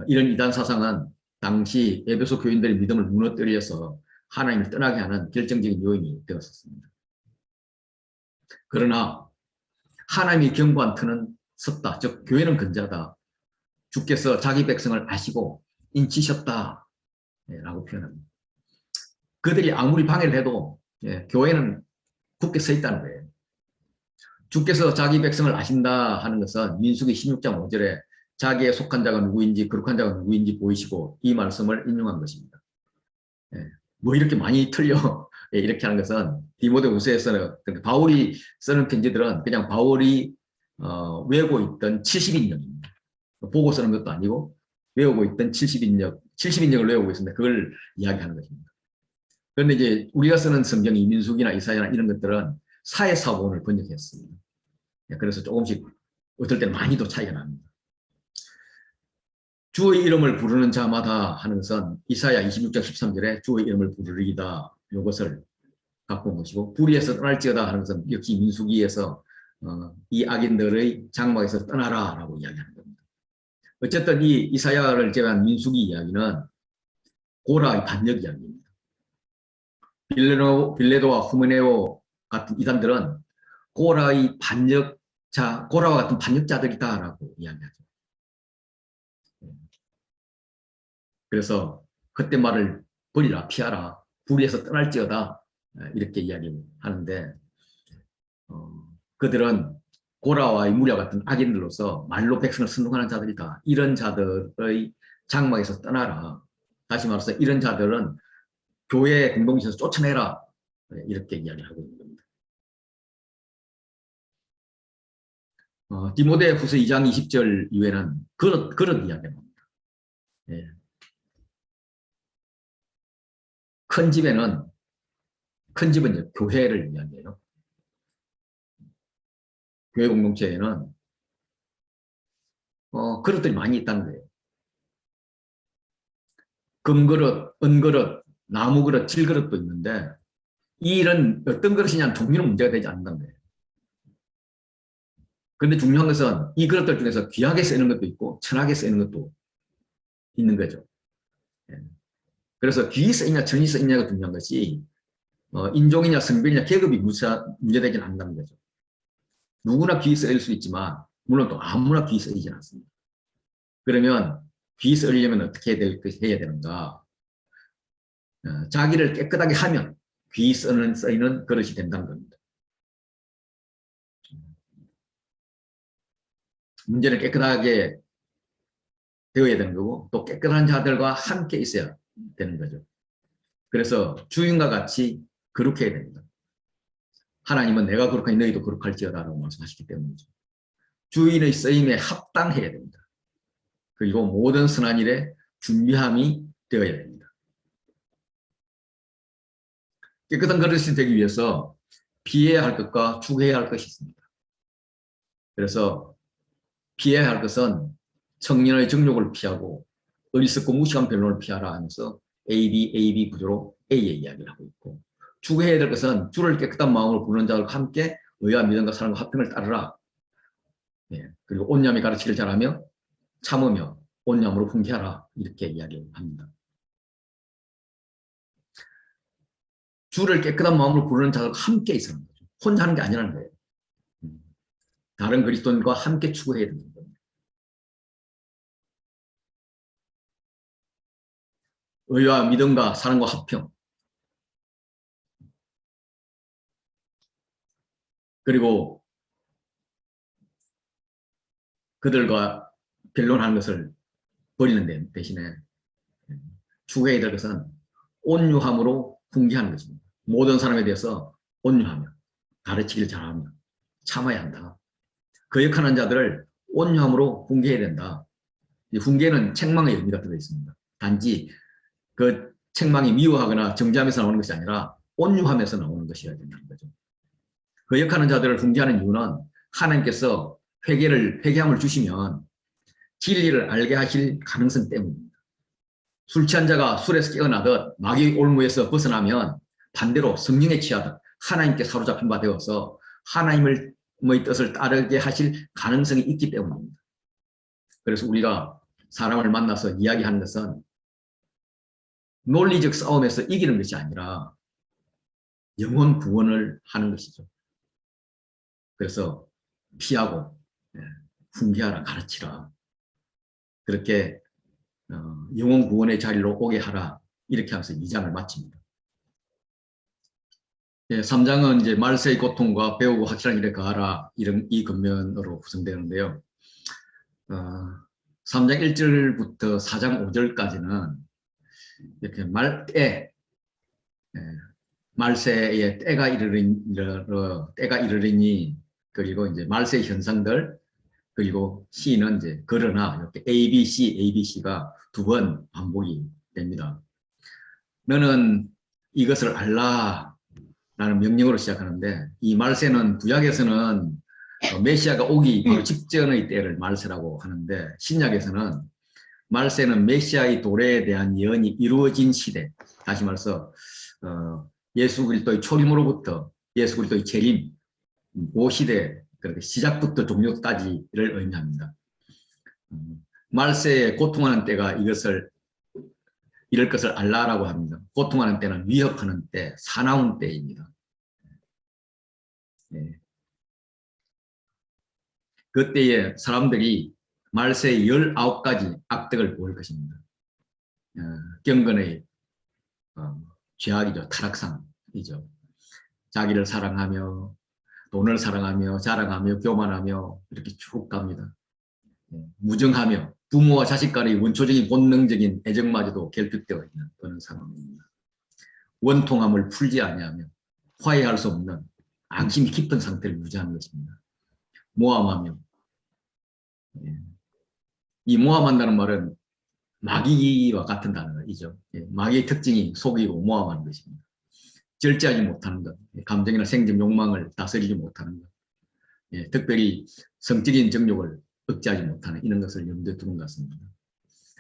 이런 이단 사상은 당시 에베소 교인들의 믿음을 무너뜨려서 하나님을 떠나게 하는 결정적인 요인이 되었습니다. 그러나 하나님이 경고한 터는 섰다. 즉 교회는 건재하다. 주께서 자기 백성을 아시고 인치셨다 라고 표현합니다. 그들이 아무리 방해를 해도 교회는 굳게 서 있다는 거예요. 주께서 자기 백성을 아신다 하는 것은 민수기 16장 5절에 자기에 속한 자가 누구인지 거룩한 자가 누구인지 보이시고 이 말씀을 인용한 것입니다. 뭐 이렇게 많이 틀려 이렇게 하는 것은 디모데후서에서는 바울이 쓰는 편지들은 그냥 바울이 외우고 있던 70인역입니다. 보고 쓰는 것도 아니고 외우고 있던 70인역을 외우고 있습니다. 그걸 이야기하는 것입니다. 그런데 이제 우리가 쓰는 성경이 민수기나 이사야나 이런 것들은 사회사본을 번역했습니다. 그래서 조금씩 어떨 때는 많이도 차이가 납니다. 주의 이름을 부르는 자마다 하는 것은 이사야 26장 13절에 주의 이름을 부르리이다 이것을 갖고 온 것이고 불의에서 떠날지어다 하는 것은 역시 민수기에서 이 악인들의 장막에서 떠나라 라고 이야기하는 겁니다. 어쨌든 이 이사야를 제외한 민수기 이야기는 고라의 반역 이야기입니다. 빌레도와 후메네오 같은 이단들은 고라와 같은 반역자들이다라고 이야기하죠. 그래서 그때 말을 버리라, 피하라, 불의에서 떠날지어다 이렇게 이야기하는데 그들은 고라와의 무리와 같은 악인들로서 말로 백성을 선동하는 자들이다. 이런 자들의 장막에서 떠나라. 다시 말해서 이런 자들은 교회 공동체에서 쫓아내라. 이렇게 이야기하고 있는 겁니다. 디모데 후서 2장 20절 이후에는 그런 이야기입니다. 큰 집은 이제 교회를 이야기해요. 교회 공동체에는 그릇들이 많이 있다는 거예요. 금그릇, 은그릇, 나무그릇, 질그릇도 있는데 이런 어떤 그릇이냐는 종류는 문제가 되지 않는다는 거예요. 그런데 중요한 것은 이 그릇들 중에서 귀하게 쓰이는 것도 있고 천하게 쓰이는 것도 있는 거죠. 그래서 귀히 쓰이냐 천히 쓰이냐가 중요한 것이 인종이냐 성별이냐 계급이 문제되지는 않는다는 거죠. 누구나 귀 쓰일 수 있지만 물론 또 아무나 귀 쓰이지는 않습니다. 그러면 귀 쓰려면 어떻게 해야 되는가? 자기를 깨끗하게 하면 귀 쓰이는 그릇이 된다는 겁니다. 문제는 깨끗하게 되어야 되는 거고 또 깨끗한 자들과 함께 있어야 되는 거죠. 그래서 주인과 같이 거룩해야 됩니다. 하나님은 내가 거룩하니 너희도 거룩할지어다라고 말씀하시기 때문이죠. 주인의 쓰임에 합당해야 됩니다. 그리고 모든 선한 일에 준비함이 되어야 됩니다. 깨끗한 그릇이 되기 위해서 피해야 할 것과 추구해야 할 것이 있습니다. 그래서 피해야 할 것은 청년의 정욕을 피하고 어리석고 무식한 변론을 피하라 하면서 AB 구조로 A의 이야기를 하고 있고, 추구해야 될 것은 주를 깨끗한 마음으로 부르는 자들과 함께 의와 믿음과 사랑과 화평을 따르라. 그리고 온념이 가르치기를 잘하며 참으며 온념으로 훈계하라. 이렇게 이야기합니다. 주를 깨끗한 마음으로 부르는 자들과 함께 있으라는 거죠. 혼자 하는 게 아니라는 거예요. 다른 그리스도인과 함께 추구해야 되는 겁니다. 의와 믿음과 사랑과 화평, 그리고 그들과 변론하는 것을 버리는 대신에 추구해야 될 것은 온유함으로 훈계하는 것입니다. 모든 사람에 대해서 온유하며 가르치기를 잘하며 참아야 한다. 거역하는 자들을 온유함으로 훈계해야 된다. 이 훈계는 책망의 의미가 들어있습니다. 단지 그 책망이 미워하거나 정죄하면서 나오는 것이 아니라 온유하면서 나오는 것이어야 된다는 거죠. 거역하는 자들을 훈계하는 이유는 하나님께서 회개함을 주시면 진리를 알게 하실 가능성 때문입니다. 술 취한 자가 술에서 깨어나듯 마귀의 올무에서 벗어나면 반대로 성령에 취하듯 하나님께 사로잡힌 바 되어서 하나님의 뜻을 따르게 하실 가능성이 있기 때문입니다. 그래서 우리가 사람을 만나서 이야기하는 것은 논리적 싸움에서 이기는 것이 아니라 영혼 구원을 하는 것이죠. 그래서 피하고 훈계하라, 가르치라. 그렇게 영혼 구원의 자리로 오게 하라. 이렇게 하면서 2장을 마칩니다. 3장은 이제 말세의 고통과 배우고 확실한 일에 가하라. 이 겉면으로 구성되는데요. 3장 1절부터 4장 5절까지는 이렇게 말세의 때가 이르리니, 그리고 이제 말세의 현상들, 그리고 C는 이제 그러나, 이렇게 ABC가 두 번 반복이 됩니다. 너는 이것을 알라 라는 명령으로 시작하는데, 이 말세는 구약에서는 메시아가 오기 바로 직전의 때를 말세라고 하는데, 신약에서는 말세는 메시아의 도래에 대한 예언이 이루어진 시대, 다시 말해서 예수 그리스도의 초림으로부터 예수 그리스도의 재림, 그 시대, 그렇게 시작부터 종료까지를 의미합니다. 말세에 고통하는 때가 이럴 것을 알라라고 합니다. 고통하는 때는 위협하는 때, 사나운 때입니다. 그때에 사람들이 말세의 19가지 악덕을 보일 것입니다. 경건의 죄악이죠. 타락상이죠. 자기를 사랑하며 돈을 사랑하며 자랑하며 교만하며 이렇게 쭉 갑니다. 무정하며 부모와 자식 간의 원초적인 본능적인 애정마저도 결핍되어 있는 그런 상황입니다. 원통함을 풀지 아니하며 화해할 수 없는 앙심이 깊은 상태를 유지하는 것입니다. 모함하며, 이 모함한다는 말은 마귀와 같은 단어이죠. 마귀의 특징이 속이고 모함하는 것입니다. 절제하지 못하는 것, 감정이나 생적 욕망을 다스리지 못하는 것, 특별히 성적인 정욕을 억제하지 못하는 이런 것을 염두에 두는 것 같습니다.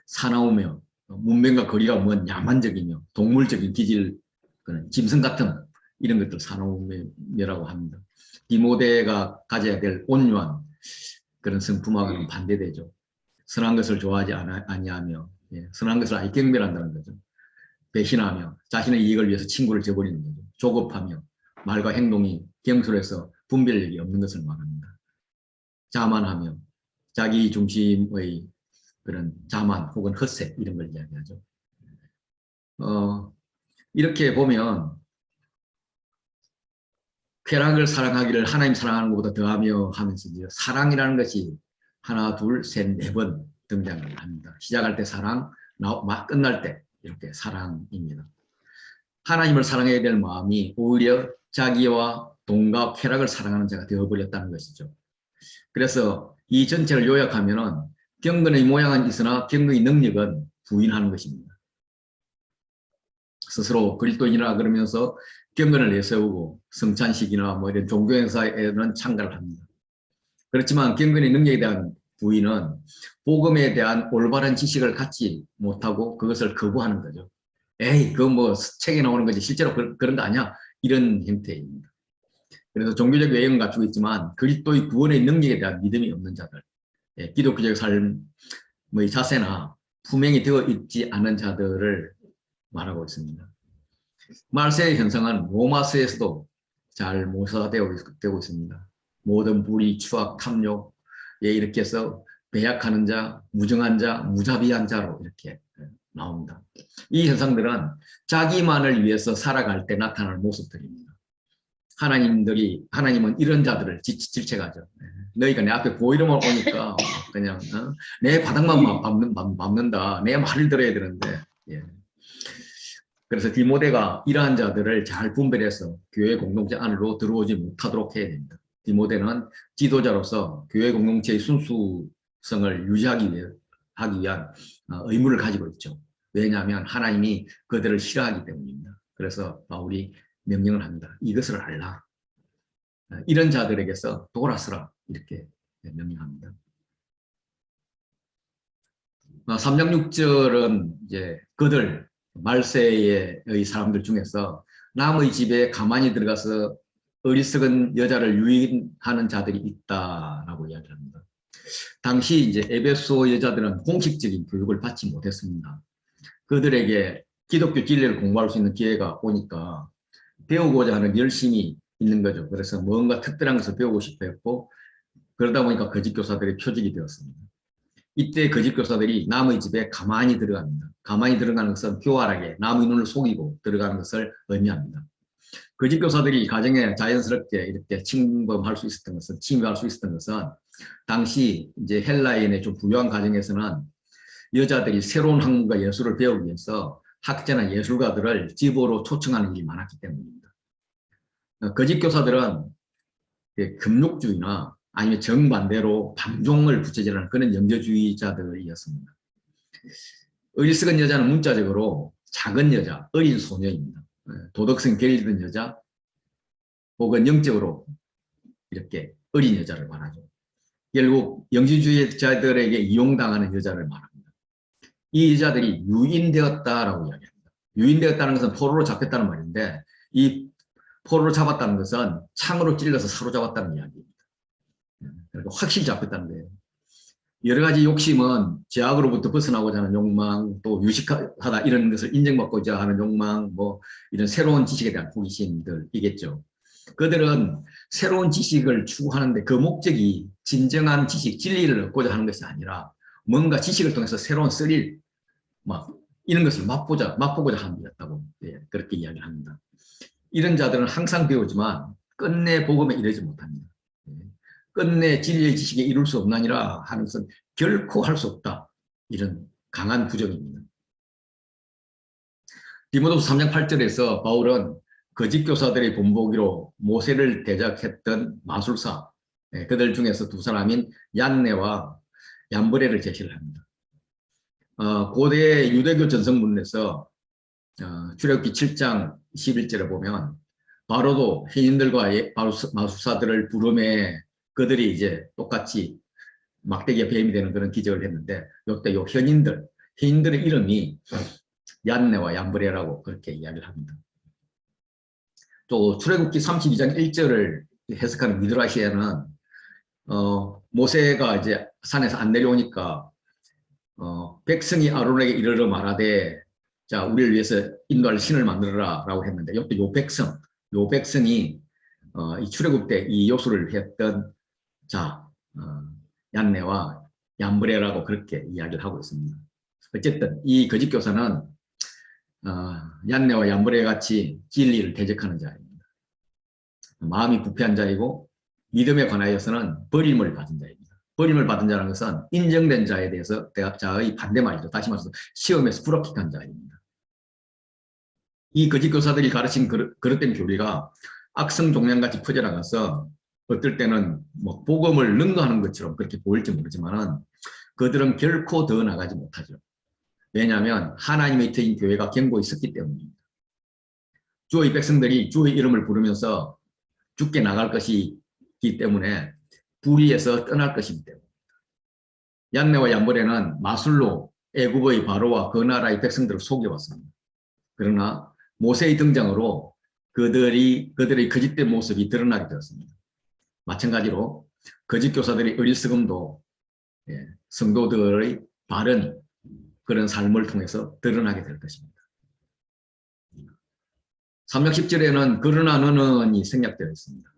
사나우며 문명과 거리가 먼 야만적이며 동물적인 기질, 짐승 같은 이런 것들 사나우며라고 합니다. 디모데가 가져야 될 온유한 그런 성품하고는 반대되죠. 선한 것을 좋아하지 아니하며, 선한 것을 아예 경멸한다는 거죠. 배신하며 자신의 이익을 위해서 친구를 저버리는 거죠. 조급하며 말과 행동이 경솔해서 분별력이 없는 것을 말합니다. 자만하며 자기 중심의 그런 자만 혹은 헛새 이런 걸 이야기하죠. 이렇게 보면 쾌락을 사랑하기를 하나님 사랑하는 것보다 더하며 하면서 이제 사랑이라는 것이 하나, 둘, 셋, 네 번 등장을 합니다. 시작할 때 사랑, 끝날 때 이렇게 사랑입니다. 하나님을 사랑해야 될 마음이 오히려 자기와 돈과 쾌락을 사랑하는 자가 되어버렸다는 것이죠. 그래서 이 전체를 요약하면은 경건의 모양은 있으나 경건의 능력은 부인하는 것입니다. 스스로 그리스도인이라 그러면서 경건을 내세우고 성찬식이나 뭐 이런 종교행사에는 참가를 합니다. 그렇지만 경건의 능력에 대한 부인은 복음에 대한 올바른 지식을 갖지 못하고 그것을 거부하는 거죠. 에이, 그거 뭐 책에 나오는 거지 실제로 그런 거 아니야? 이런 형태입니다. 그래서 종교적 외형은 갖추고 있지만 그리스도의 구원의 능력에 대한 믿음이 없는 자들, 기독교적 삶의 자세나 품행이 되어 있지 않은 자들을 말하고 있습니다. 말세의 현상은 로마서에서도 잘 묘사되고 있습니다. 모든 불의, 추악, 탐욕, 이렇게 해서 배약하는 자, 무정한 자, 무자비한 자로 이렇게 나옵니다. 이 현상들은 자기만을 위해서 살아갈 때 나타날 모습들입니다. 하나님은 이런 자들을 질책하죠. 너희가 내 앞에 보이름을 오니까 그냥 내 바닥만 밟는다. 내 말을 들어야 되는데. 예. 그래서 디모데가 이러한 자들을 잘 분별해서 교회 공동체 안으로 들어오지 못하도록 해야 됩니다. 디모데는 지도자로서 교회 공동체의 순수성을 유지하기 위한 의무를 가지고 있죠. 왜냐하면 하나님이 그들을 싫어하기 때문입니다. 그래서 바울이 명령을 합니다. 이것을 알라. 이런 자들에게서 돌아서라. 이렇게 명령합니다. 3장 6절은 이제 그들 말세의 사람들 중에서 남의 집에 가만히 들어가서 어리석은 여자를 유인하는 자들이 있다라고 이야기합니다. 당시 이제 에베소 여자들은 공식적인 교육을 받지 못했습니다. 그들에게 기독교 진리를 공부할 수 있는 기회가 오니까 배우고자 하는 열심이 있는 거죠. 그래서 뭔가 특별한 것을 배우고 싶어 했고 그러다 보니까 거짓 교사들의 표적이 되었습니다. 이때 거짓 교사들이 남의 집에 가만히 들어갑니다. 가만히 들어가는 것은 교활하게 남의 눈을 속이고 들어가는 것을 의미합니다. 거짓 교사들이 가정에 자연스럽게 이렇게 침범할 수 있었던 것은 당시 이제 헬라인의 좀 부유한 가정에서는 여자들이 새로운 학문과 예술을 배우기 위해서 학자나 예술가들을 집으로 초청하는 일이 많았기 때문입니다. 거짓 교사들은 금욕주의나 아니면 정반대로 방종을 부채질하는 그런 영재주의자들이었습니다. 어리석은 여자는 문자적으로 작은 여자, 어린 소녀입니다. 도덕성 결여된 여자 혹은 영적으로 이렇게 어린 여자를 말하죠. 결국 영지주의자들에게 이용당하는 여자를 말합니다. 이 여자들이 유인되었다라고 이야기합니다. 유인되었다는 것은 포로로 잡혔다는 말인데 이 포로로 잡았다는 것은 창으로 찔러서 사로잡았다는 이야기입니다. 그러니까 확실히 잡혔다는 거예요. 여러 가지 욕심은 죄악으로부터 벗어나고자 하는 욕망, 또 유식하다 이런 것을 인정받고자 하는 욕망, 뭐 이런 새로운 지식에 대한 호기심들이겠죠. 그들은 새로운 지식을 추구하는데 그 목적이 진정한 지식, 진리를 얻고자 하는 것이 아니라 뭔가 지식을 통해서 새로운 스릴, 막 이런 것을 맛보고자 하는 것이었다고 그렇게 이야기합니다. 이런 자들은 항상 배우지만 끝내 복음에 이르지 못합니다. 끝내 진리의 지식에 이룰 수 없나니라 하는 것은 결코 할 수 없다. 이런 강한 부정입니다. 디모데후서 3장 8절에서 바울은 거짓 교사들의 본보기로 모세를 대적했던 마술사, 그들 중에서 두 사람인 얀네와 얀브레를 제시를 합니다. 고대 유대교 전성문에서 출애굽기 7장 11절에 보면 바로도 현인들과 마술사들을 부름에 그들이 이제 똑같이 막대기에 뱀이 되는 그런 기적을 했는데 이때 요 현인들의 이름이 얀네와 얀브레라고 그렇게 이야기를 합니다. 또 출애굽기 32장 1절을 해석하는 미드라시에는 모세가 이제 산에서 안 내려오니까 백성이 아론에게 이르러 말하되 자 우리를 위해서 인도할 신을 만들어라 라고 했는데 이것도 요 백성 요 백성이 이 출애굽 때 이 요술을 했던 자 얀네와 얀브레라고 그렇게 이야기를 하고 있습니다. 어쨌든 이 거짓 교사는 얀네와 얀브레 같이 진리를 대적하는 자입니다. 마음이 부패한 자이고 믿음에 관하여서는 버림을 받은 자입니다. 버림을 받은 자라는 것은 인정된 자에 대해서 자의 반대말이죠. 다시 말해서 시험에서 불합격한 자입니다. 이 거짓 교사들이 가르친 그릇된 교리가 악성종양같이 퍼져나가서 어떨 때는 뭐 복음을 능가하는 것처럼 그렇게 보일지 모르지만은 그들은 결코 더 나가지 못하죠. 왜냐하면 하나님의 터인 교회가 견고히 섰기 때문입니다. 주의 백성들이 주의 이름을 부르면서 죽게 나갈 것이기 때문에 불의에서 떠날 것이기 때문입니다. 얀네와 얀브레는 마술로 애굽의 바로와 그 나라의 백성들을 속여왔습니다. 그러나 모세의 등장으로 그들의 거짓된 모습이 드러나게 되었습니다. 마찬가지로 거짓 교사들의 어리석음도 성도들의 바른 그런 삶을 통해서 드러나게 될 것입니다. 3장 10절에는 그러나 너는이 생략되어 있습니다.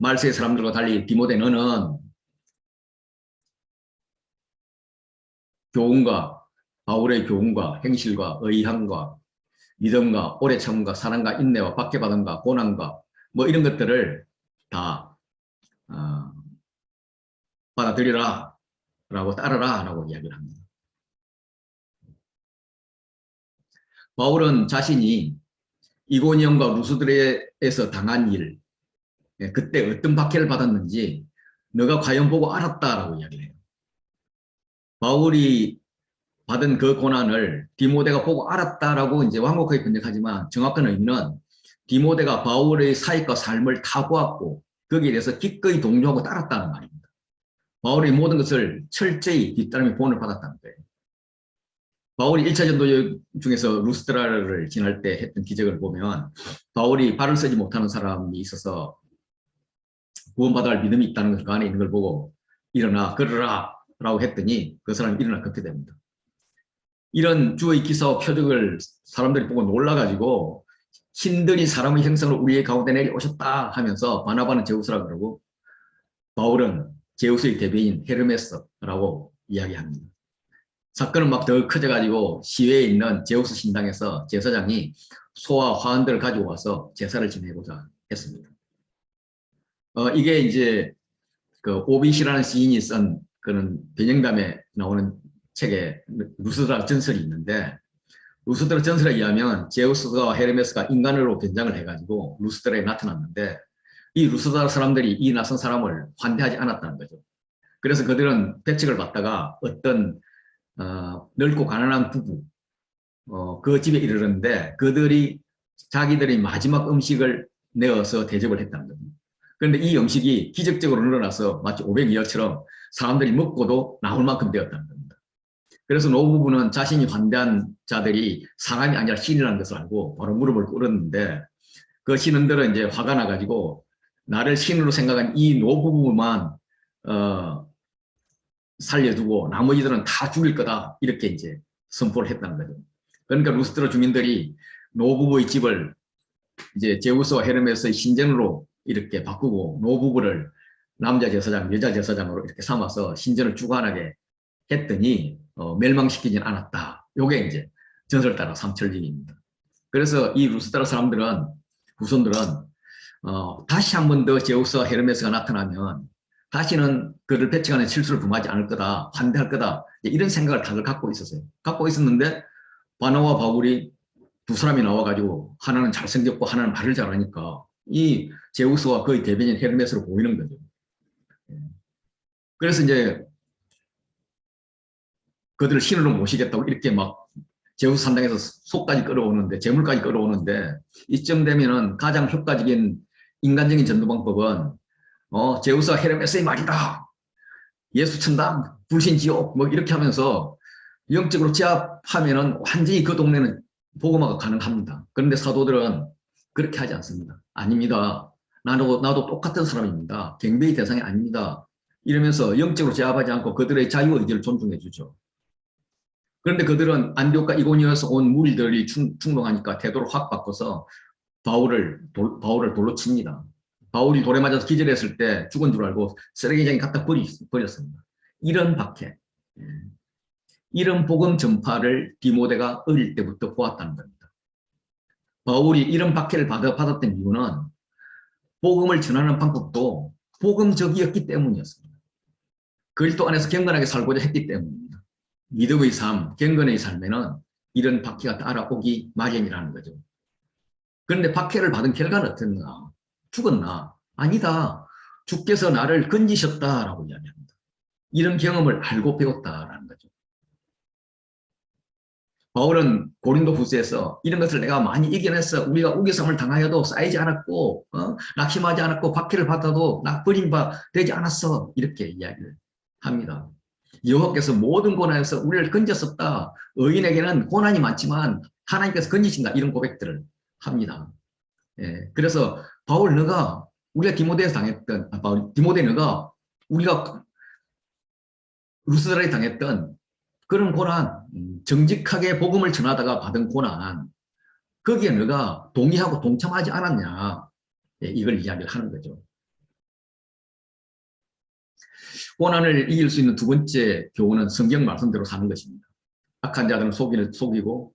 말세의 사람들과 달리 디모데 너는 교훈과 바울의 교훈과 행실과 의함과 믿음과 오래 참음과 사랑과 인내와 박해받음과 고난과 뭐 이런 것들을 다 받아들이라 라고 따르라 라고 이야기를 합니다. 바울은 자신이 이고니온과 루스드레에서 당한 일, 그때 어떤 박해를 받았는지 너가 과연 보고 알았다라고 이야기를 해요. 바울이 받은 그 고난을 디모데가 보고 알았다라고 이제 완곡하게 번역하지만 정확한 의미는 디모데가 바울의 사역과 삶을 다 보았고 거기에 대해서 기꺼이 동조하고 따랐다는 말입니다. 바울의 모든 것을 철저히 뒤따르며 본을 받았다는 거예요. 바울이 1차 전도 중에서 루스드라를 지날 때 했던 기적을 보면 바울이 발을 쓰지 못하는 사람이 있어서 구원받아야 할 믿음이 있다는 것, 그 안에 있는 걸 보고 일어나 걸으라 라고 했더니 그 사람이 일어나 걷게 됩니다. 이런 주의 기사와 표적을 사람들이 보고 놀라가지고 신들이 사람의 형상으로 우리의 가운데 내려오셨다 하면서 바나바는 제우스라고 그러고 바울은 제우스의 대변인 헤르메스라고 이야기합니다. 사건은 막 더 커져가지고 시외에 있는 제우스 신당에서 제사장이 소와 화환들을 가지고 와서 제사를 지내고자 했습니다. 이게 이제 그 오빗이라는 시인이 쓴 그런 변형담에 나오는 책에 루스드라 전설이 있는데 루스드라 전설에 의하면 제우스와 헤르메스가 인간으로 변장을 해가지고 루스드라에 나타났는데 이 루스드라 사람들이 이 낯선 사람을 환대하지 않았다는 거죠. 그래서 그들은 배척을 받다가 어떤 넓고 가난한 부부 그 집에 이르렀는데 그들이 자기들의 마지막 음식을 내어서 대접을 했다는 겁니다. 그런데 이 음식이 기적적으로 늘어나서 마치 500여처럼 사람들이 먹고도 나올 만큼 되었다는 겁니다. 그래서 노부부는 자신이 환대한 자들이 사람이 아니라 신이라는 것을 알고 바로 무릎을 꿇었는데 그 신원들은 이제 화가 나가지고 나를 신으로 생각한 이 노부부만 살려두고 나머지들은 다 죽일 거다 이렇게 이제 선포를 했다는 거죠. 그러니까 루스드라 주민들이 노부부의 집을 이제 제우스와 헤르메스의 신전으로 이렇게 바꾸고 노부부를 남자 제사장, 여자 제사장으로 이렇게 삼아서 신전을 주관하게 했더니 멸망시키진 않았다. 요게 이제 전설 따라 삼천리입니다. 그래서 이 루스드라 사람들은 후손들은 다시 한 번 더 제우스와 헤르메스가 나타나면 다시는 그를 배척하는 실수를 범하지 않을 거다, 환대할 거다 이런 생각을 다들 갖고 있었어요. 갖고 있었는데 바나와 바울이 두 사람이 나와가지고 하나는 잘생겼고 하나는 말을 잘하니까 이 제우스와 그의 대변인 헤르메스로 보이는 거죠. 그래서 이제 그들을 신으로 모시겠다고 이렇게 막 제우스 산당에서 속까지 끌어오는데 재물까지 끌어오는데 이쯤 되면은 가장 효과적인 인간적인 전도 방법은 제우스와 헤르메스의 말이다. 예수 천당, 불신 지옥 뭐 이렇게 하면서 영적으로 제압하면은 완전히 그 동네는 복음화가 가능합니다. 그런데 사도들은 그렇게 하지 않습니다. 아닙니다. 나도 똑같은 사람입니다. 경배의 대상이 아닙니다. 이러면서 영적으로 제압하지 않고 그들의 자유의지를 존중해 주죠. 그런데 그들은 안디옥과 이고니온에서 온 무리들이 충동하니까 태도를 확 바꿔서 바울을 돌로 칩니다. 바울이 돌에 맞아서 기절했을 때 죽은 줄 알고 쓰레기장에 갖다 버렸습니다. 이런 박해, 이런 복음 전파를 디모데가 어릴 때부터 보았다는 겁니다. 바울이 이런 박해를 받았던 이유는 복음을 전하는 방법도 복음적이었기 때문이었습니다. 그리스도 안에서 경건하게 살고자 했기 때문입니다. 믿음의 삶, 경건의 삶에는 이런 박해가 따라오기 마련이라는 거죠. 그런데 박해를 받은 결과는 어땠나? 죽었나? 아니다. 주께서 나를 건지셨다라고 이야기합니다. 이런 경험을 알고 배웠다라는 거죠. 바울은 고린도 후서에서 이런 것을 내가 많이 이겨냈어. 우리가 우겨쌈을 당하여도 쌓이지 않았고 낙심하지 않았고 박해를 받아도 버린 바 되지 않았어. 이렇게 이야기를 합니다. 여호와께서 모든 고난에서 우리를 건졌었다. 의인에게는 고난이 많지만 하나님께서 건지신다. 이런 고백들을 합니다. 그래서 바울 너가 우리가 디모데에서 당했던 디모데 너가 우리가 루스드라에 당했던 그런 고난, 정직하게 복음을 전하다가 받은 고난, 거기에 너가 동의하고 동참하지 않았냐, 이걸 이야기를 하는 거죠. 고난을 이길 수 있는 두 번째 교훈은 성경 말씀대로 사는 것입니다. 악한 자들은 속이고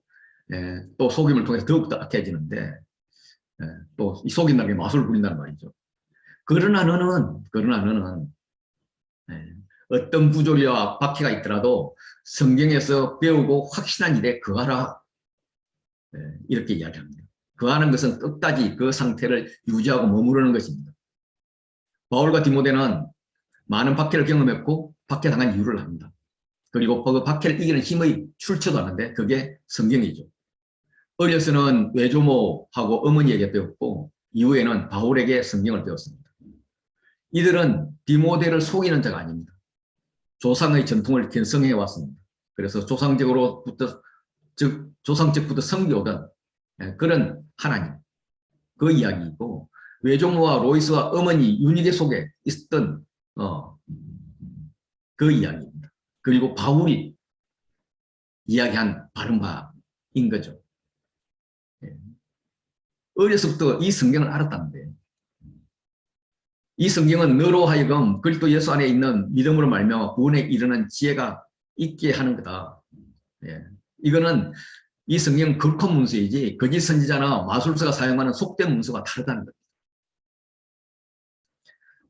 또 속임을 통해서 더욱더 악해지는데 또 이 속인다는 게 마술을 부린다는 말이죠. 그러나 너는 어떤 부조리와 박해가 있더라도 성경에서 배우고 확신한 일에 거하라. 이렇게 이야기합니다. 거하는 것은 끝까지 그 상태를 유지하고 머무르는 것입니다. 바울과 디모데는 많은 박해를 경험했고 박해당한 이유를 합니다. 그리고 그 박해를 이기는 힘의 출처도 하는데 그게 성경이죠. 어려서는 외조모하고 어머니에게 배웠고 이후에는 바울에게 성경을 배웠습니다. 이들은 디모데를 속이는 자가 아닙니다. 조상의 전통을 견성해 왔습니다. 그래서 조상적부터 섬겨오던 그런 하나님, 그 이야기이고 외조모와 로이스와 어머니 윤희계 속에 있었던 그 이야기입니다. 그리고 바울이 이야기한 바른 바인 거죠. 어려서부터 이 성경을 알았다는데 이 성경은 너로 하여금 그리스도 예수 안에 있는 믿음으로 말미암아 구원에 이르는 지혜가 있게 하는 거다. 이거는 이 성경은 거룩한 문서이지 거짓 선지자나 마술사가 사용하는 속된 문서가 다르다는 겁니다.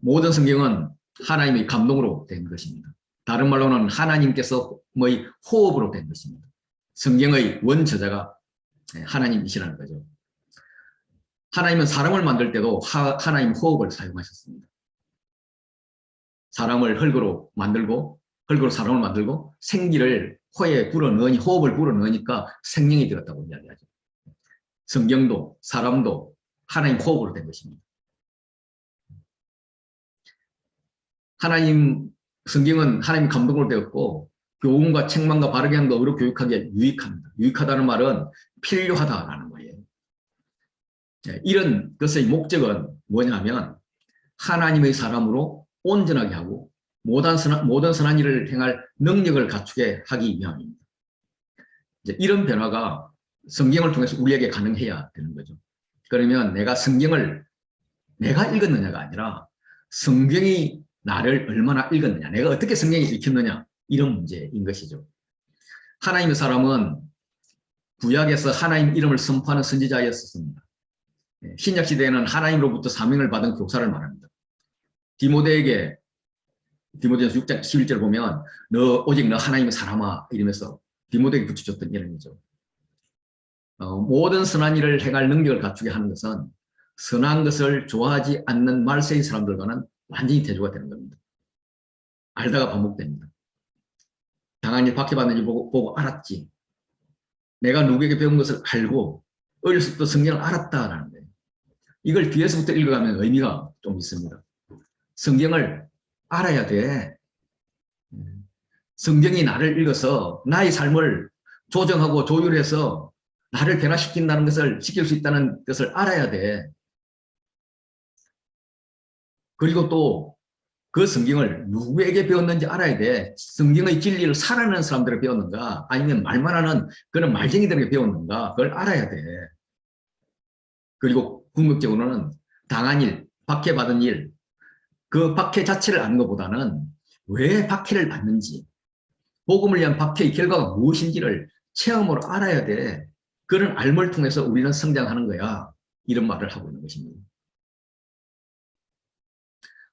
모든 성경은 하나님의 감동으로 된 것입니다. 다른 말로는 하나님께서의 호흡으로 된 것입니다. 성경의 원저자가 하나님이시라는 거죠. 하나님은 사람을 만들 때도 하나님 호흡을 사용하셨습니다. 사람을 흙으로 사람을 만들고 생기를 호에 불어넣으니 호흡을 불어넣으니까 생명이 되었다고 이야기하죠. 성경도 사람도 하나님 호흡으로 된 것입니다. 성경은 하나님 감동으로 되었고 교훈과 책망과 바르게 하는 거 의로 교육하기에 유익합니다. 유익하다는 말은 필요하다라는 거예요. 이런 것의 목적은 뭐냐면 하나님의 사람으로 온전하게 하고 모든 선한 일을 행할 능력을 갖추게 하기 위함입니다. 이런 변화가 성경을 통해서 우리에게 가능해야 되는 거죠. 그러면 내가 성경을 내가 읽었느냐가 아니라 성경이 나를 얼마나 읽었느냐, 내가 어떻게 성경을 읽혔느냐, 이런 문제인 것이죠. 하나님의 사람은 구약에서 하나님 이름을 선포하는 선지자였습니다. 신약 시대에는 하나님으로부터 사명을 받은 교사를 말합니다. 디모데전서 6장 11절 보면 오직 너 하나님의 사람아 이러면서 디모데에게 붙여줬던 이름이죠. 모든 선한 일을 행할 능력을 갖추게 하는 것은 선한 것을 좋아하지 않는 말세의 사람들과는 완전히 대조가 되는 겁니다. 알다가 반복됩니다. 당한 일 박해받는 일 보고 알았지. 내가 누구에게 배운 것을 알고 어렸을 때 성경을 알았다라는 거예요. 이걸 뒤에서부터 읽어가면 의미가 좀 있습니다. 성경을 알아야 돼. 성경이 나를 읽어서 나의 삶을 조정하고 조율해서 나를 변화시킨다는 것을 지킬 수 있다는 것을 알아야 돼. 그리고 또 그 성경을 누구에게 배웠는지 알아야 돼. 성경의 진리를 살아내는 사람들에게 배웠는가 아니면 말만 하는 그런 말쟁이들에게 배웠는가 그걸 알아야 돼. 그리고 궁극적으로는 당한 일, 박해받은 일, 그 박해 자체를 아는 것보다는 왜 박해를 받는지, 복음을 위한 박해의 결과가 무엇인지를 체험으로 알아야 돼. 그런 알물 통해서 우리는 성장하는 거야. 이런 말을 하고 있는 것입니다.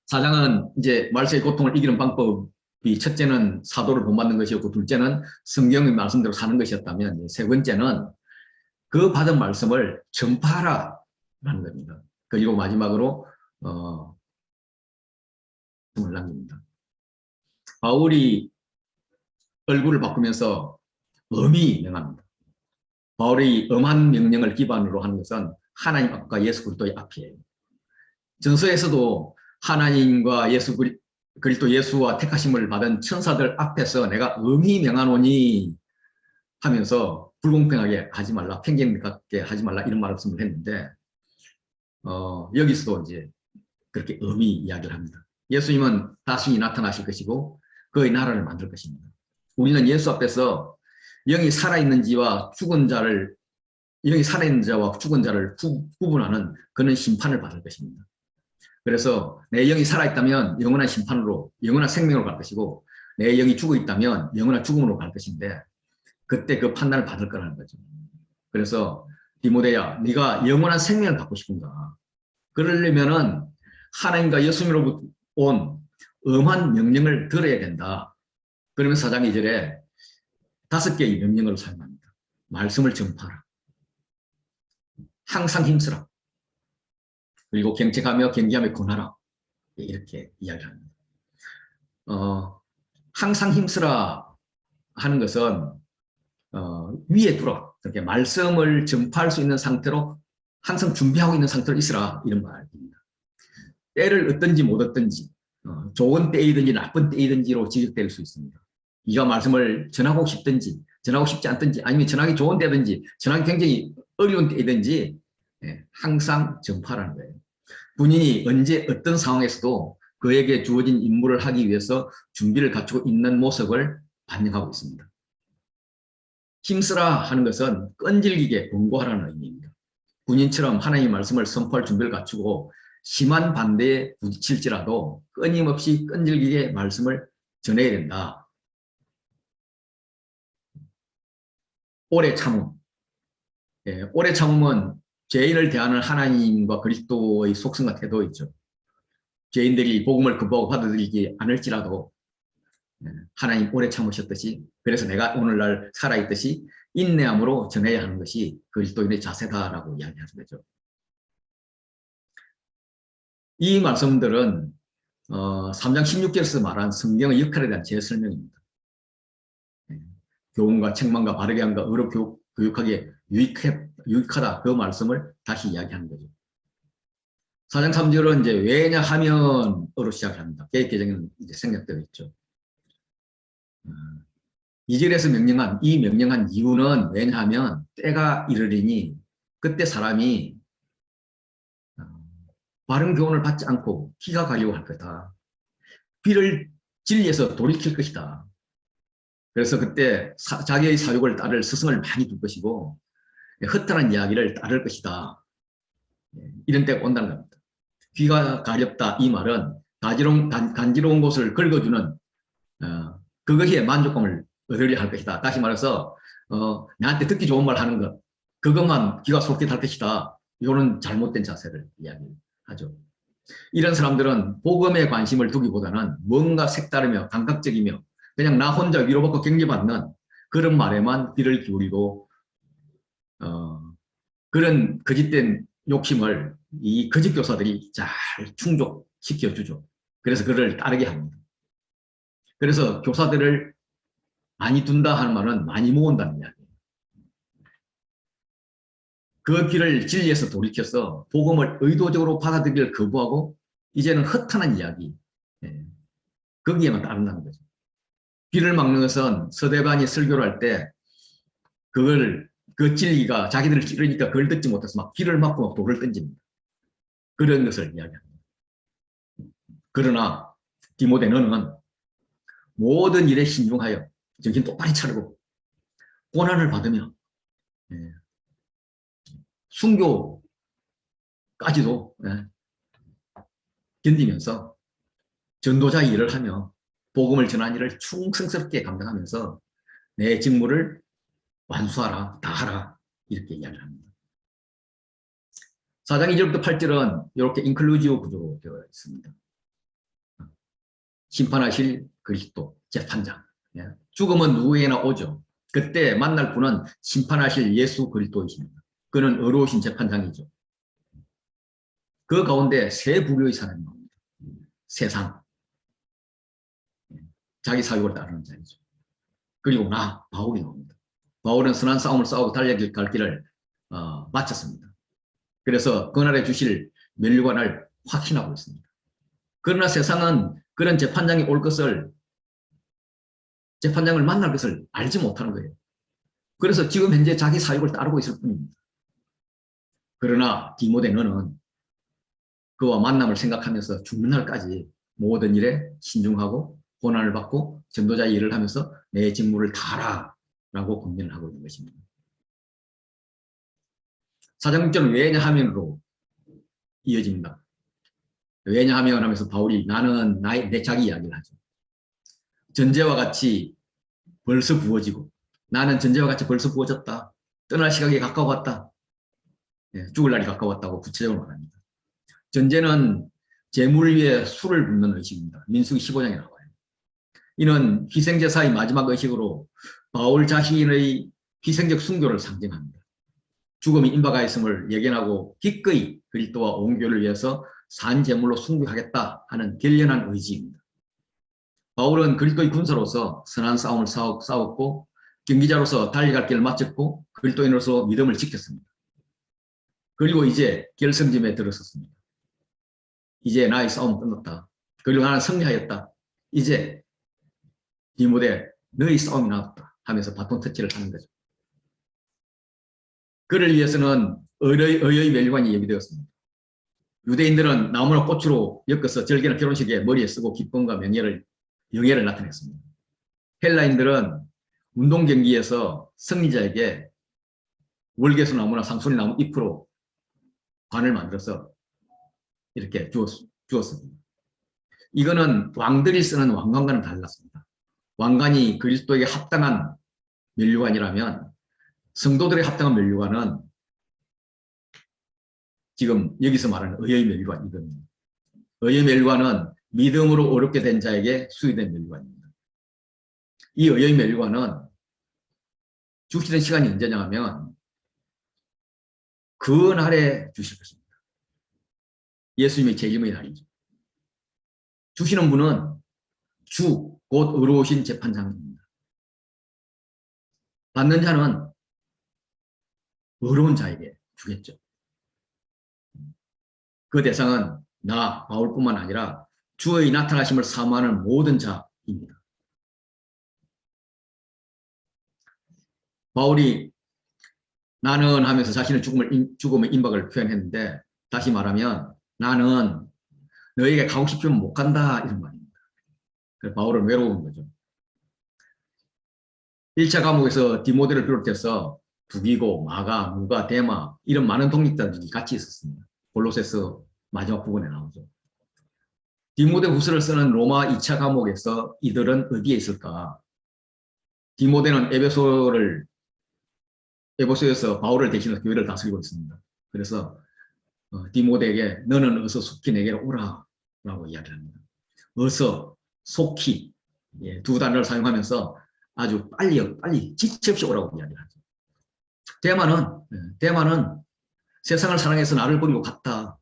사장은 이제 말세의 고통을 이기는 방법이 첫째는 사도를 본받는 것이었고 둘째는 성경의 말씀대로 사는 것이었다면 세 번째는 그 받은 말씀을 전파하라라는 겁니다. 그리고 마지막으로 말씀을 남깁니다. 바울이 얼굴을 바꾸면서 엄히 명합니다. 바울의 엄한 명령을 기반으로 하는 것은 하나님 앞과 예수 그리스도의 앞이에요. 전서에서도 하나님과 그리스도 예수와 택하심을 받은 천사들 앞에서 내가 엄히 명하노니 하면서 불공평하게 하지 말라, 편견 갖게 하지 말라 이런 말씀을 했는데 여기서도 이제 그렇게 엄히 이야기를 합니다. 예수님은 다시 나타나실 것이고 그의 나라를 만들 것입니다. 우리는 예수 앞에서 영이 살아있는지와 죽은 자를 영이 살아있는 자와 죽은 자를 구분하는 그런 심판을 받을 것입니다. 그래서 내 영이 살아있다면 영원한 심판으로 영원한 생명으로 갈 것이고 내 영이 죽어있다면 영원한 죽음으로 갈 것인데 그때 그 판단을 받을 거라는 거죠. 그래서 디모데야 네가 영원한 생명을 갖고 싶은가? 그러려면은 하나님과 예수님으로부터 온 엄한 명령을 들어야 된다. 그러면 4장 2절에 5개의 명령을 사용합니다. 말씀을 전파하라. 항상 힘쓰라. 그리고 경책하며 경계하며 권하라. 이렇게 이야기합니다. 항상 힘쓰라 하는 것은 위에 두라. 그렇게 말씀을 전파할 수 있는 상태로 항상 준비하고 있는 상태로 있으라. 이런 말입니다. 때를 얻든지 못 얻든지 좋은 때이든지 나쁜 때이든지로 지적될 수 있습니다. 네가 말씀을 전하고 싶든지 전하고 싶지 않든지 아니면 전하기 좋은 때든지 전하기 굉장히 어려운 때이든지 항상 전파라는 거예요. 군인이 언제 어떤 상황에서도 그에게 주어진 임무를 하기 위해서 준비를 갖추고 있는 모습을 반영하고 있습니다. 힘쓰라 하는 것은 끈질기게 권고하라는 의미입니다. 군인처럼 하나님의 말씀을 선포할 준비를 갖추고 심한 반대에 부딪힐지라도 끊임없이 끈질기게 말씀을 전해야 된다. 오래 참음. 오래 참음은 죄인을 대하는 하나님과 그리스도의 속성과 태도이죠. 죄인들이 복음을 거부하고 받아들이지 않을지라도 하나님 오래 참으셨듯이 그래서 내가 오늘날 살아있듯이 인내함으로 전해야 하는 것이 그리스도인의 자세다라고 이야기하는 거죠. 이 말씀들은 3장 16절에서 말한 성경의 역할에 대한 재설명입니다. 교훈과 책망과 바르게 함과 의로 교육하기에 유익하다 그 말씀을 다시 이야기하는 거죠. 4장 3절은 이제 왜냐하면으로 시작을 합니다. 개혁개정에는 이제 생략되어 있죠. 2절에서 명령한 이유는 왜냐하면 때가 이르리니 그때 사람이 바른 교훈을 받지 않고 피가 가려고 할 거다. 피를 진리에서 돌이킬 것이다. 그래서 그때 자기의 사욕을 따를 스승을 많이 둘 것이고 허탄한 이야기를 따를 것이다. 이런 때가 온다는 겁니다. 귀가 가렵다 이 말은 간지러운 곳을 긁어주는 그것에 만족감을 얻으려 할 것이다. 다시 말해서 나한테 듣기 좋은 말 하는 것 그것만 귀가 솔깃할 것이다. 이런 잘못된 자세를 이야기하죠. 이런 사람들은 복음에 관심을 두기보다는 뭔가 색다르며 감각적이며 그냥 나 혼자 위로받고 격려받는 그런 말에만 귀를 기울이고 그런 거짓된 욕심을 이 거짓 교사들이 잘 충족시켜주죠. 그래서 그를 따르게 합니다. 그래서 교사들을 많이 둔다 하는 말은 많이 모은다는 이야기예요. 그 길을 진리에서 돌이켜서 복음을 의도적으로 받아들이기를 거부하고 이제는 허탄한 이야기 거기에만 따른다는 거죠. 길을 막는 것은 서대반이 설교를 할 때 그 진리가 자기들을 찌르니까 그걸 듣지 못해서 막 길을 막고 막 돌을 던집니다. 그런 것을 이야기합니다. 그러나 디모데 너는 모든 일에 신중하여 정신 똑바로 차리고 고난을 받으며 순교 까지도 견디면서 전도자 일을 하며 복음을 전하는 일을 충성스럽게 감당하면서 내 직무를 완수하라, 다하라 이렇게 이야기를 합니다. 4장 2절부터 8절은 이렇게 인클루지브 구조로 되어 있습니다. 심판하실 그리스도 재판장. 죽음은 누구에게나 오죠. 그때 만날 분은 심판하실 예수 그리스도이십니다. 그는 의로우신 재판장이죠. 그 가운데 세 부류의 사람이 나옵니다. 세상, 자기 사욕을 따르는 자이죠. 그리고 바울이 나옵니다. 바울은 선한 싸움을 싸우고 달려갈 길을 마쳤습니다. 그래서 그날에 주실 면류관을 확신하고 있습니다. 그러나 세상은 그런 재판장을 만날 것을 알지 못하는 거예요. 그래서 지금 현재 자기 사욕을 따르고 있을 뿐입니다. 그러나 디모데 너는 그와 만남을 생각하면서 죽는 날까지 모든 일에 신중하고 고난을 받고 전도자의 일을 하면서 내 직무를 다하라 라고 권면을 하고 있는 것입니다. 4장 6절은 왜냐하면으로 이어집니다. 왜냐하면 하면서 바울이 나는 내 자기 이야기를 하죠. 전제와 같이 벌써 부어지고 나는 전제와 같이 벌써 부어졌다. 떠날 시각이 가까웠다. 죽을 날이 가까웠다고 구체적으로 말합니다. 전제는 제물 위에 술을 붓는 의식입니다. 민수기 15장에 나와요. 이는 희생제사의 마지막 의식으로 바울 자신의 희생적 순교를 상징합니다. 죽음이 임박하 있음을 예견하고 기꺼이 그리스도와 온 교회를 위해서 산 제물로 순교하겠다 하는 결연한 의지입니다. 바울은 그리스도의 군사로서 선한 싸움을 싸웠고 경기자로서 달려갈 길을 마쳤고 그리스도인으로서 믿음을 지켰습니다. 그리고 이제 결승점에 들어섰습니다. 이제 나의 싸움은 끝났다. 그리고 나는 승리하였다. 이제 디모데 너의 싸움이 나왔다 하면서 바톤 터치를 하는 거죠. 그를 위해서는 의의 멸관이 예비되었습니다. 유대인들은 나무나 꽃으로 엮어서 절개나 결혼식에 머리에 쓰고 기쁨과 영예를 나타냈습니다. 헬라인들은 운동 경기에서 승리자에게 월계수 나무나 상소리 나무 잎으로 관을 만들어서 이렇게 주었습니다. 이거는 왕들이 쓰는 왕관과는 달랐습니다. 왕관이 그리스도에게 합당한 면류관이라면 성도들의 합당한 면류관은 지금 여기서 말하는 의의 면류관 이겁니다. 의의 면류관은 믿음으로 어렵게 된 자에게 수여된 면류관입니다. 이 의의 면류관은 주시던 시간이 언제냐 하면 그 날에 주실 것입니다. 예수님의 재림의 날이죠. 주시는 분은 주, 곧 의로우신 재판장입니다. 받는 자는 의로운 자에게 주겠죠. 그 대상은 나 바울뿐만 아니라 주의 나타나심을 사모하는 모든 자입니다. 바울이 나는 하면서 자신의 죽음의 임박을 표현했는데 다시 말하면 나는 너에게 가고 싶으면 못 간다 이런 말입니다. 그래서 바울은 외로운 거죠. 1차 감옥에서 디모데를 비롯해서 두기고, 마가, 누가, 데마 이런 많은 독립자들이 같이 있었습니다. 골로새서 마지막 부분에 나오죠. 디모데 후서를 쓰는 로마 2차 감옥에서 이들은 어디에 있을까? 디모데는 에베소에서 바울을 대신해서 교회를 다스리고 있습니다. 그래서 디모데에게 너는 어서 속히 내게로 오라 라고 이야기합니다. 어서, 속히 두 단어를 사용하면서 아주 빨리 지체 없이 오라고 이야기하죠. 데마는 세상을 사랑해서 나를 버리고 갔다.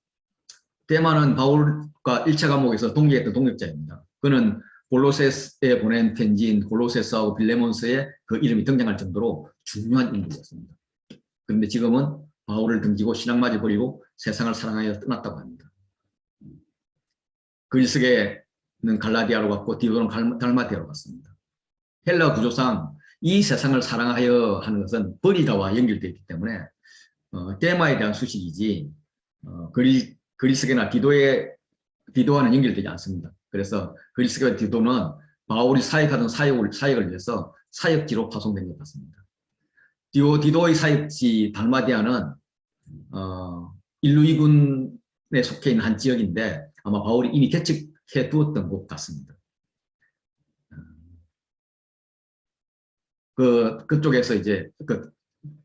데마는 바울과 1차 감옥에서 동기했던 동역자입니다. 그는 골로새에 보낸 편지인 골로새서하고 빌레몬서에 그 이름이 등장할 정도로 중요한 인물이었습니다. 그런데 지금은 바울을 등지고 신앙마저 버리고 세상을 사랑하여 떠났다고 합니다. 그리스계는 갈라디아로 갔고 디도는 달마티아로 갔습니다. 헬라 구조상 이 세상을 사랑하여 하는 것은 버리다와 연결되어 있기 때문에 데마에 대한 수식이지 그리스계나 디도와는 연결되지 않습니다. 그래서 그리스계와 디도는 바울이 사역하던 사역을 위해서 사역지로 파송된 것 같습니다. 디도의 사역지 달마디아는 일루이군에 속해 있는 한 지역인데 아마 바울이 이미 개척해 두었던 곳 같습니다. 그쪽에서 이제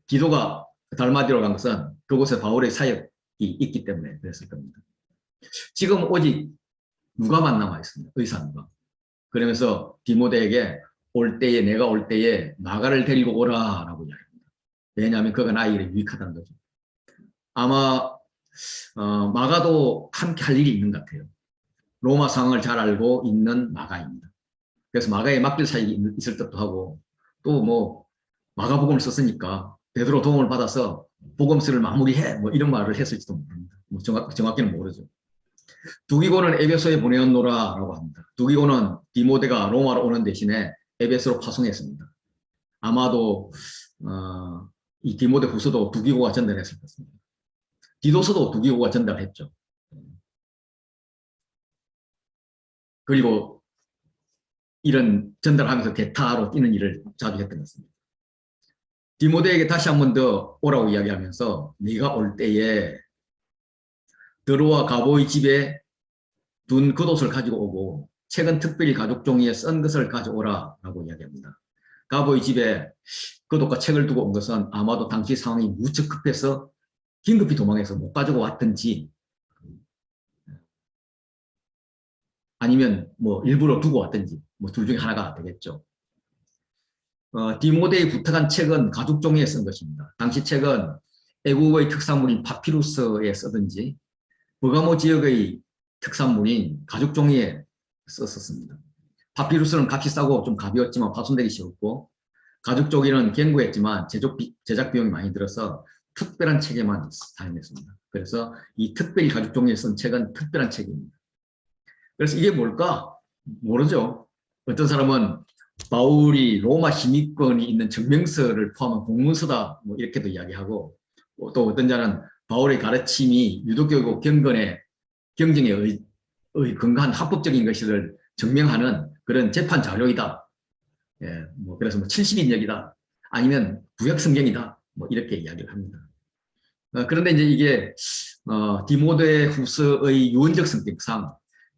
기도가 달마디로 간 것은 그곳에 바울의 사역이 있기 때문에 그랬을 겁니다. 지금 오직 누가만 남아 있습니다. 의사 누가. 그러면서 디모데에게 내가 올 때에 마가를 데리고 오라라고 이야기합니다. 왜냐하면 그가 나에게 유익하다는 거죠. 아마 마가도 함께 할 일이 있는 것 같아요. 로마 상황을 잘 알고 있는 마가입니다. 그래서 마가에 맡길 사역이 있을 듯도 하고 또 뭐 마가복음을 썼으니까 베드로 도움을 받아서 복음서를 마무리해 뭐 이런 말을 했을지도 모릅니다. 뭐 정확히는 모르죠. 두기고는 에베소에 보내었노라라고 합니다. 두기고는 디모데가 로마로 오는 대신에 에베소로 파송했습니다. 아마도 이 디모데 후서도 두기고가 전달했을 것 같습니다. 디도서도 두기고가 전달했죠. 그리고 이런 전달하면서 대타로 뛰는 일을 자주 했던 것 같습니다. 디모데에게 다시 한 번 더 오라고 이야기하면서 네가 올 때에 드로와 가보의 집에 둔 겉옷을 가지고 오고 책은 특별히 가죽 종이에 쓴 것을 가져오라라고 이야기합니다. 가보의 집에 겉옷과 책을 두고 온 것은 아마도 당시 상황이 무척 급해서 긴급히 도망해서 못 가지고 왔든지 아니면 뭐 일부러 두고 왔든지 뭐 둘 중에 하나가 되겠죠. 디모데에 부탁한 책은 가죽 종이에 쓴 것입니다. 당시 책은 애국의 특산물인 파피루스에 쓰든지 버가모 지역의 특산물인 가죽 종이에 썼었습니다. 파피루스는 값이 싸고 좀 가벼웠지만 파손되기 쉬웠고 가죽 종이는 견고했지만 제작 비용이 많이 들어서 특별한 책에만 사용했습니다. 그래서 이 특별히 가죽 종이에 쓴 책은 특별한 책입니다. 그래서 이게 뭘까? 모르죠. 어떤 사람은 바울이 로마 시민권이 있는 증명서를 포함한 공문서다 뭐 이렇게도 이야기하고 또 어떤 자는 바울의 가르침이 유도교고 경전에 근거한 합법적인 것을 증명하는 그런 재판 자료이다. 예, 뭐 그래서 뭐 70인역이다. 아니면 구약 성경이다. 뭐 이렇게 이야기를 합니다. 그런데 이제 이게 디모데 후서의 유언적 성격상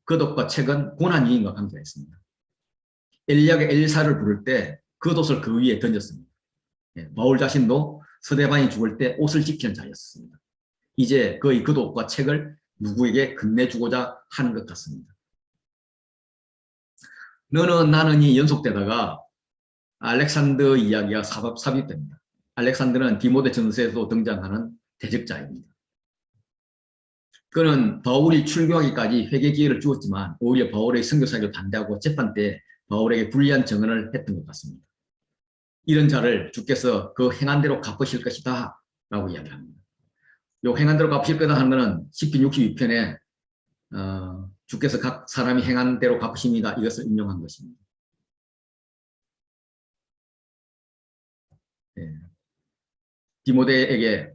겉옷과 책은 고난유인과 관계가 있습니다. 엘리야가 엘사를 부를 때 겉옷을 그 위에 던졌습니다. 예, 바울 자신도 스데반이 죽을 때 옷을 지키는 자였습니다. 이제 그의 겉옷과 책을 누구에게 건네주고자 하는 것 같습니다. 너는 나는이 연속되다가 알렉산더 이야기가 삽입됩니다. 알렉산더는 디모데 전서에도 등장하는 대적자입니다. 그는 바울이 출교하기까지 회개 기회를 주었지만 오히려 바울의 선교사역을 반대하고 재판 때 바울에게 불리한 증언을 했던 것 같습니다. 이런 자를 주께서 그 행한 대로 갚으실 것이다 라고 이야기합니다. 요 행한 대로 갚으실 거다 하는 것은 시편 62편에 주께서 각 사람이 행한 대로 갚으십니다. 이것을 인용한 것입니다. 예. 디모데에게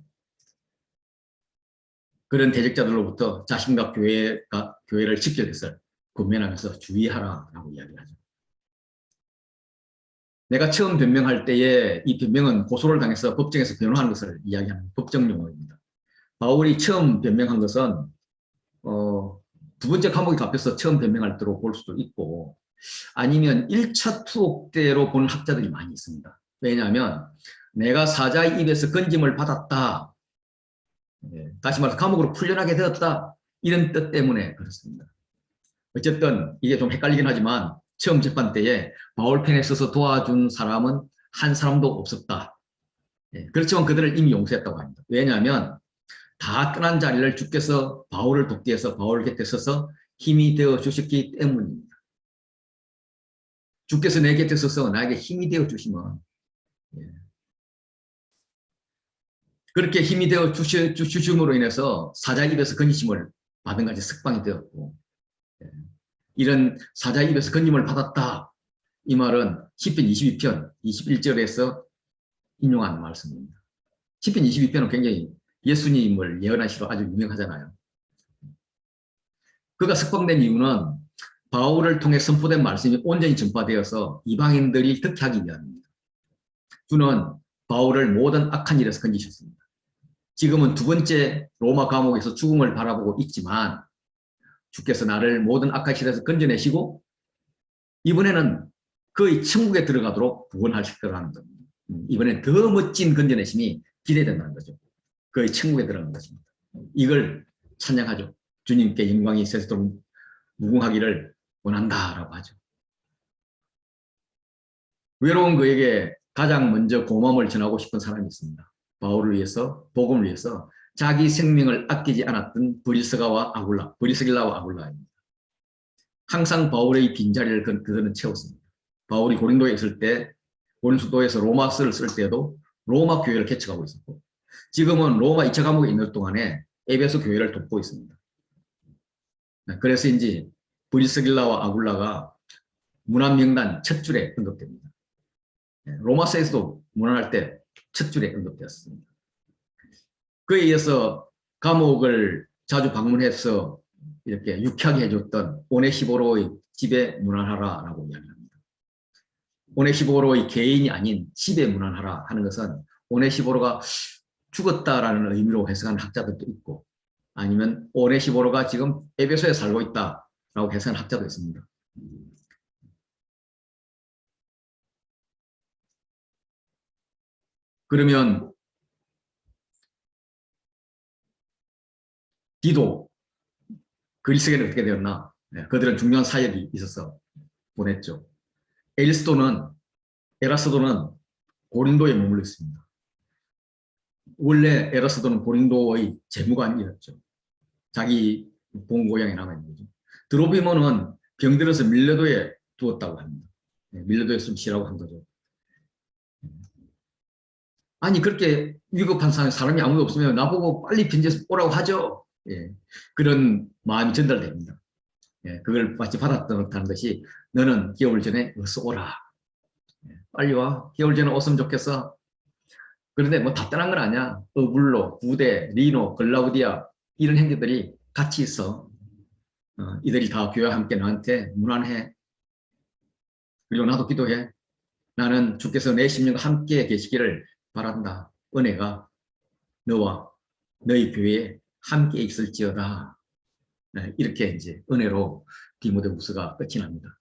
그런 대적자들로부터 자신과 교회를 지킬 것을 권면하면서 주의하라라고 이야기하죠. 내가 처음 변명할 때에 이 변명은 고소를 당해서 법정에서 변호하는 것을 이야기하는 법정 용어입니다. 바울이 처음 변명한 것은 두 번째 과목이 갚여서 처음 변명할 때로 볼 수도 있고 아니면 1차 투옥 때로 보는 학자들이 많이 있습니다. 왜냐하면 내가 사자의 입에서 건짐을 받았다. 다시 말해서 감옥으로 풀려나게 되었다. 이런 뜻 때문에 그렇습니다. 어쨌든 이게 좀 헷갈리긴 하지만 처음 재판 때에 바울 편에 서서 도와준 사람은 한 사람도 없었다. 그렇지만 그들을 이미 용서했다고 합니다. 왜냐하면 다 떠난 자리를 주께서 바울을 돕기 위해서 바울 곁에 서서 힘이 되어 주셨기 때문입니다. 주께서 내 곁에 서서 나에게 힘이 되어 주시면 그렇게 힘이 되어 주심으로 인해서 사자 입에서 건짐을 받은 것이 석방이 되었고 이런 사자 입에서 건짐을 받았다. 이 말은 시편 22편 21절에서 인용한 말씀입니다. 시편 22편은 굉장히 예수님을 예언한 시로 아주 유명하잖아요. 그가 석방된 이유는 바울을 통해 선포된 말씀이 온전히 전파되어서 이방인들이 듣게 하기 위함입니다. 주는 바울을 모든 악한 일에서 건지셨습니다. 지금은 두 번째 로마 감옥에서 죽음을 바라보고 있지만 주께서 나를 모든 악한 실에서 건져내시고 이번에는 거의 천국에 들어가도록 구원하실 거라는 겁니다. 이번엔 더 멋진 건져내심이 기대된다는 거죠. 거의 천국에 들어가는 것입니다. 이걸 찬양하죠. 주님께 영광이 세세토록 무궁하기를 원한다라고 하죠. 외로운 그에게 가장 먼저 고마움을 전하고 싶은 사람이 있습니다. 바울을 위해서, 복음을 위해서 자기 생명을 아끼지 않았던 브리스길라와 아굴라입니다. 항상 바울의 빈자리를 그들은 채웠습니다. 바울이 고린도에 있을 때, 고린도에서 로마서를 쓸 때도 로마 교회를 개척하고 있었고, 지금은 로마 2차 감옥에 있는 동안에 에베소 교회를 돕고 있습니다. 그래서인지 브리스길라와 아굴라가 문안 첫 줄에 언급됩니다. 로마서에서도 문안할 때 첫 줄에 언급되었습니다. 그에 이어서 감옥을 자주 방문해서 이렇게 유쾌하게 해줬던 오네시보로의 집에 문안하라라고 이야기합니다. 오네시보로의 개인이 아닌 집에 문안하라 하는 것은 오네시보로가 죽었다라는 의미로 해석하는 학자들도 있고 아니면 오네시보로가 지금 에베소에 살고 있다라고 해석하는 학자도 있습니다. 그러면 디도 그리스에는 어떻게 되었나? 그들은 중요한 사역이 있어서 보냈죠. 에라스도는 고린도에 머물러 있습니다. 원래 에라스도는 고린도의 재무관이었죠. 자기 본 고향에 남아있는 거죠. 드로비모는 병들어서 밀레도에 두었다고 합니다. 밀레도에 좀 쉬라고 한 거죠. 아니 그렇게 위급한 상황에 사람이 아무도 없으면 나보고 빨리 편지해서 오라고 하죠. 예, 그런 마음이 전달됩니다. 예, 그걸 마치 받았다는 것이 너는 겨울 전에 어서 오라. 예, 빨리 와. 겨울 전에 왔으면 좋겠어. 그런데 뭐 다 떠난 건 아니야. 어블로, 부데, 리노, 글라우디아 이런 형제들이 같이 있어. 이들이 다 교회와 함께 나한테 문안해. 그리고 나도 기도해. 나는 주께서 내 심령과 함께 계시기를 바란다. 은혜가 너와 너희 교회에 함께 있을지어다. 네, 이렇게 이제 은혜로 디모데후서가 끝이 납니다.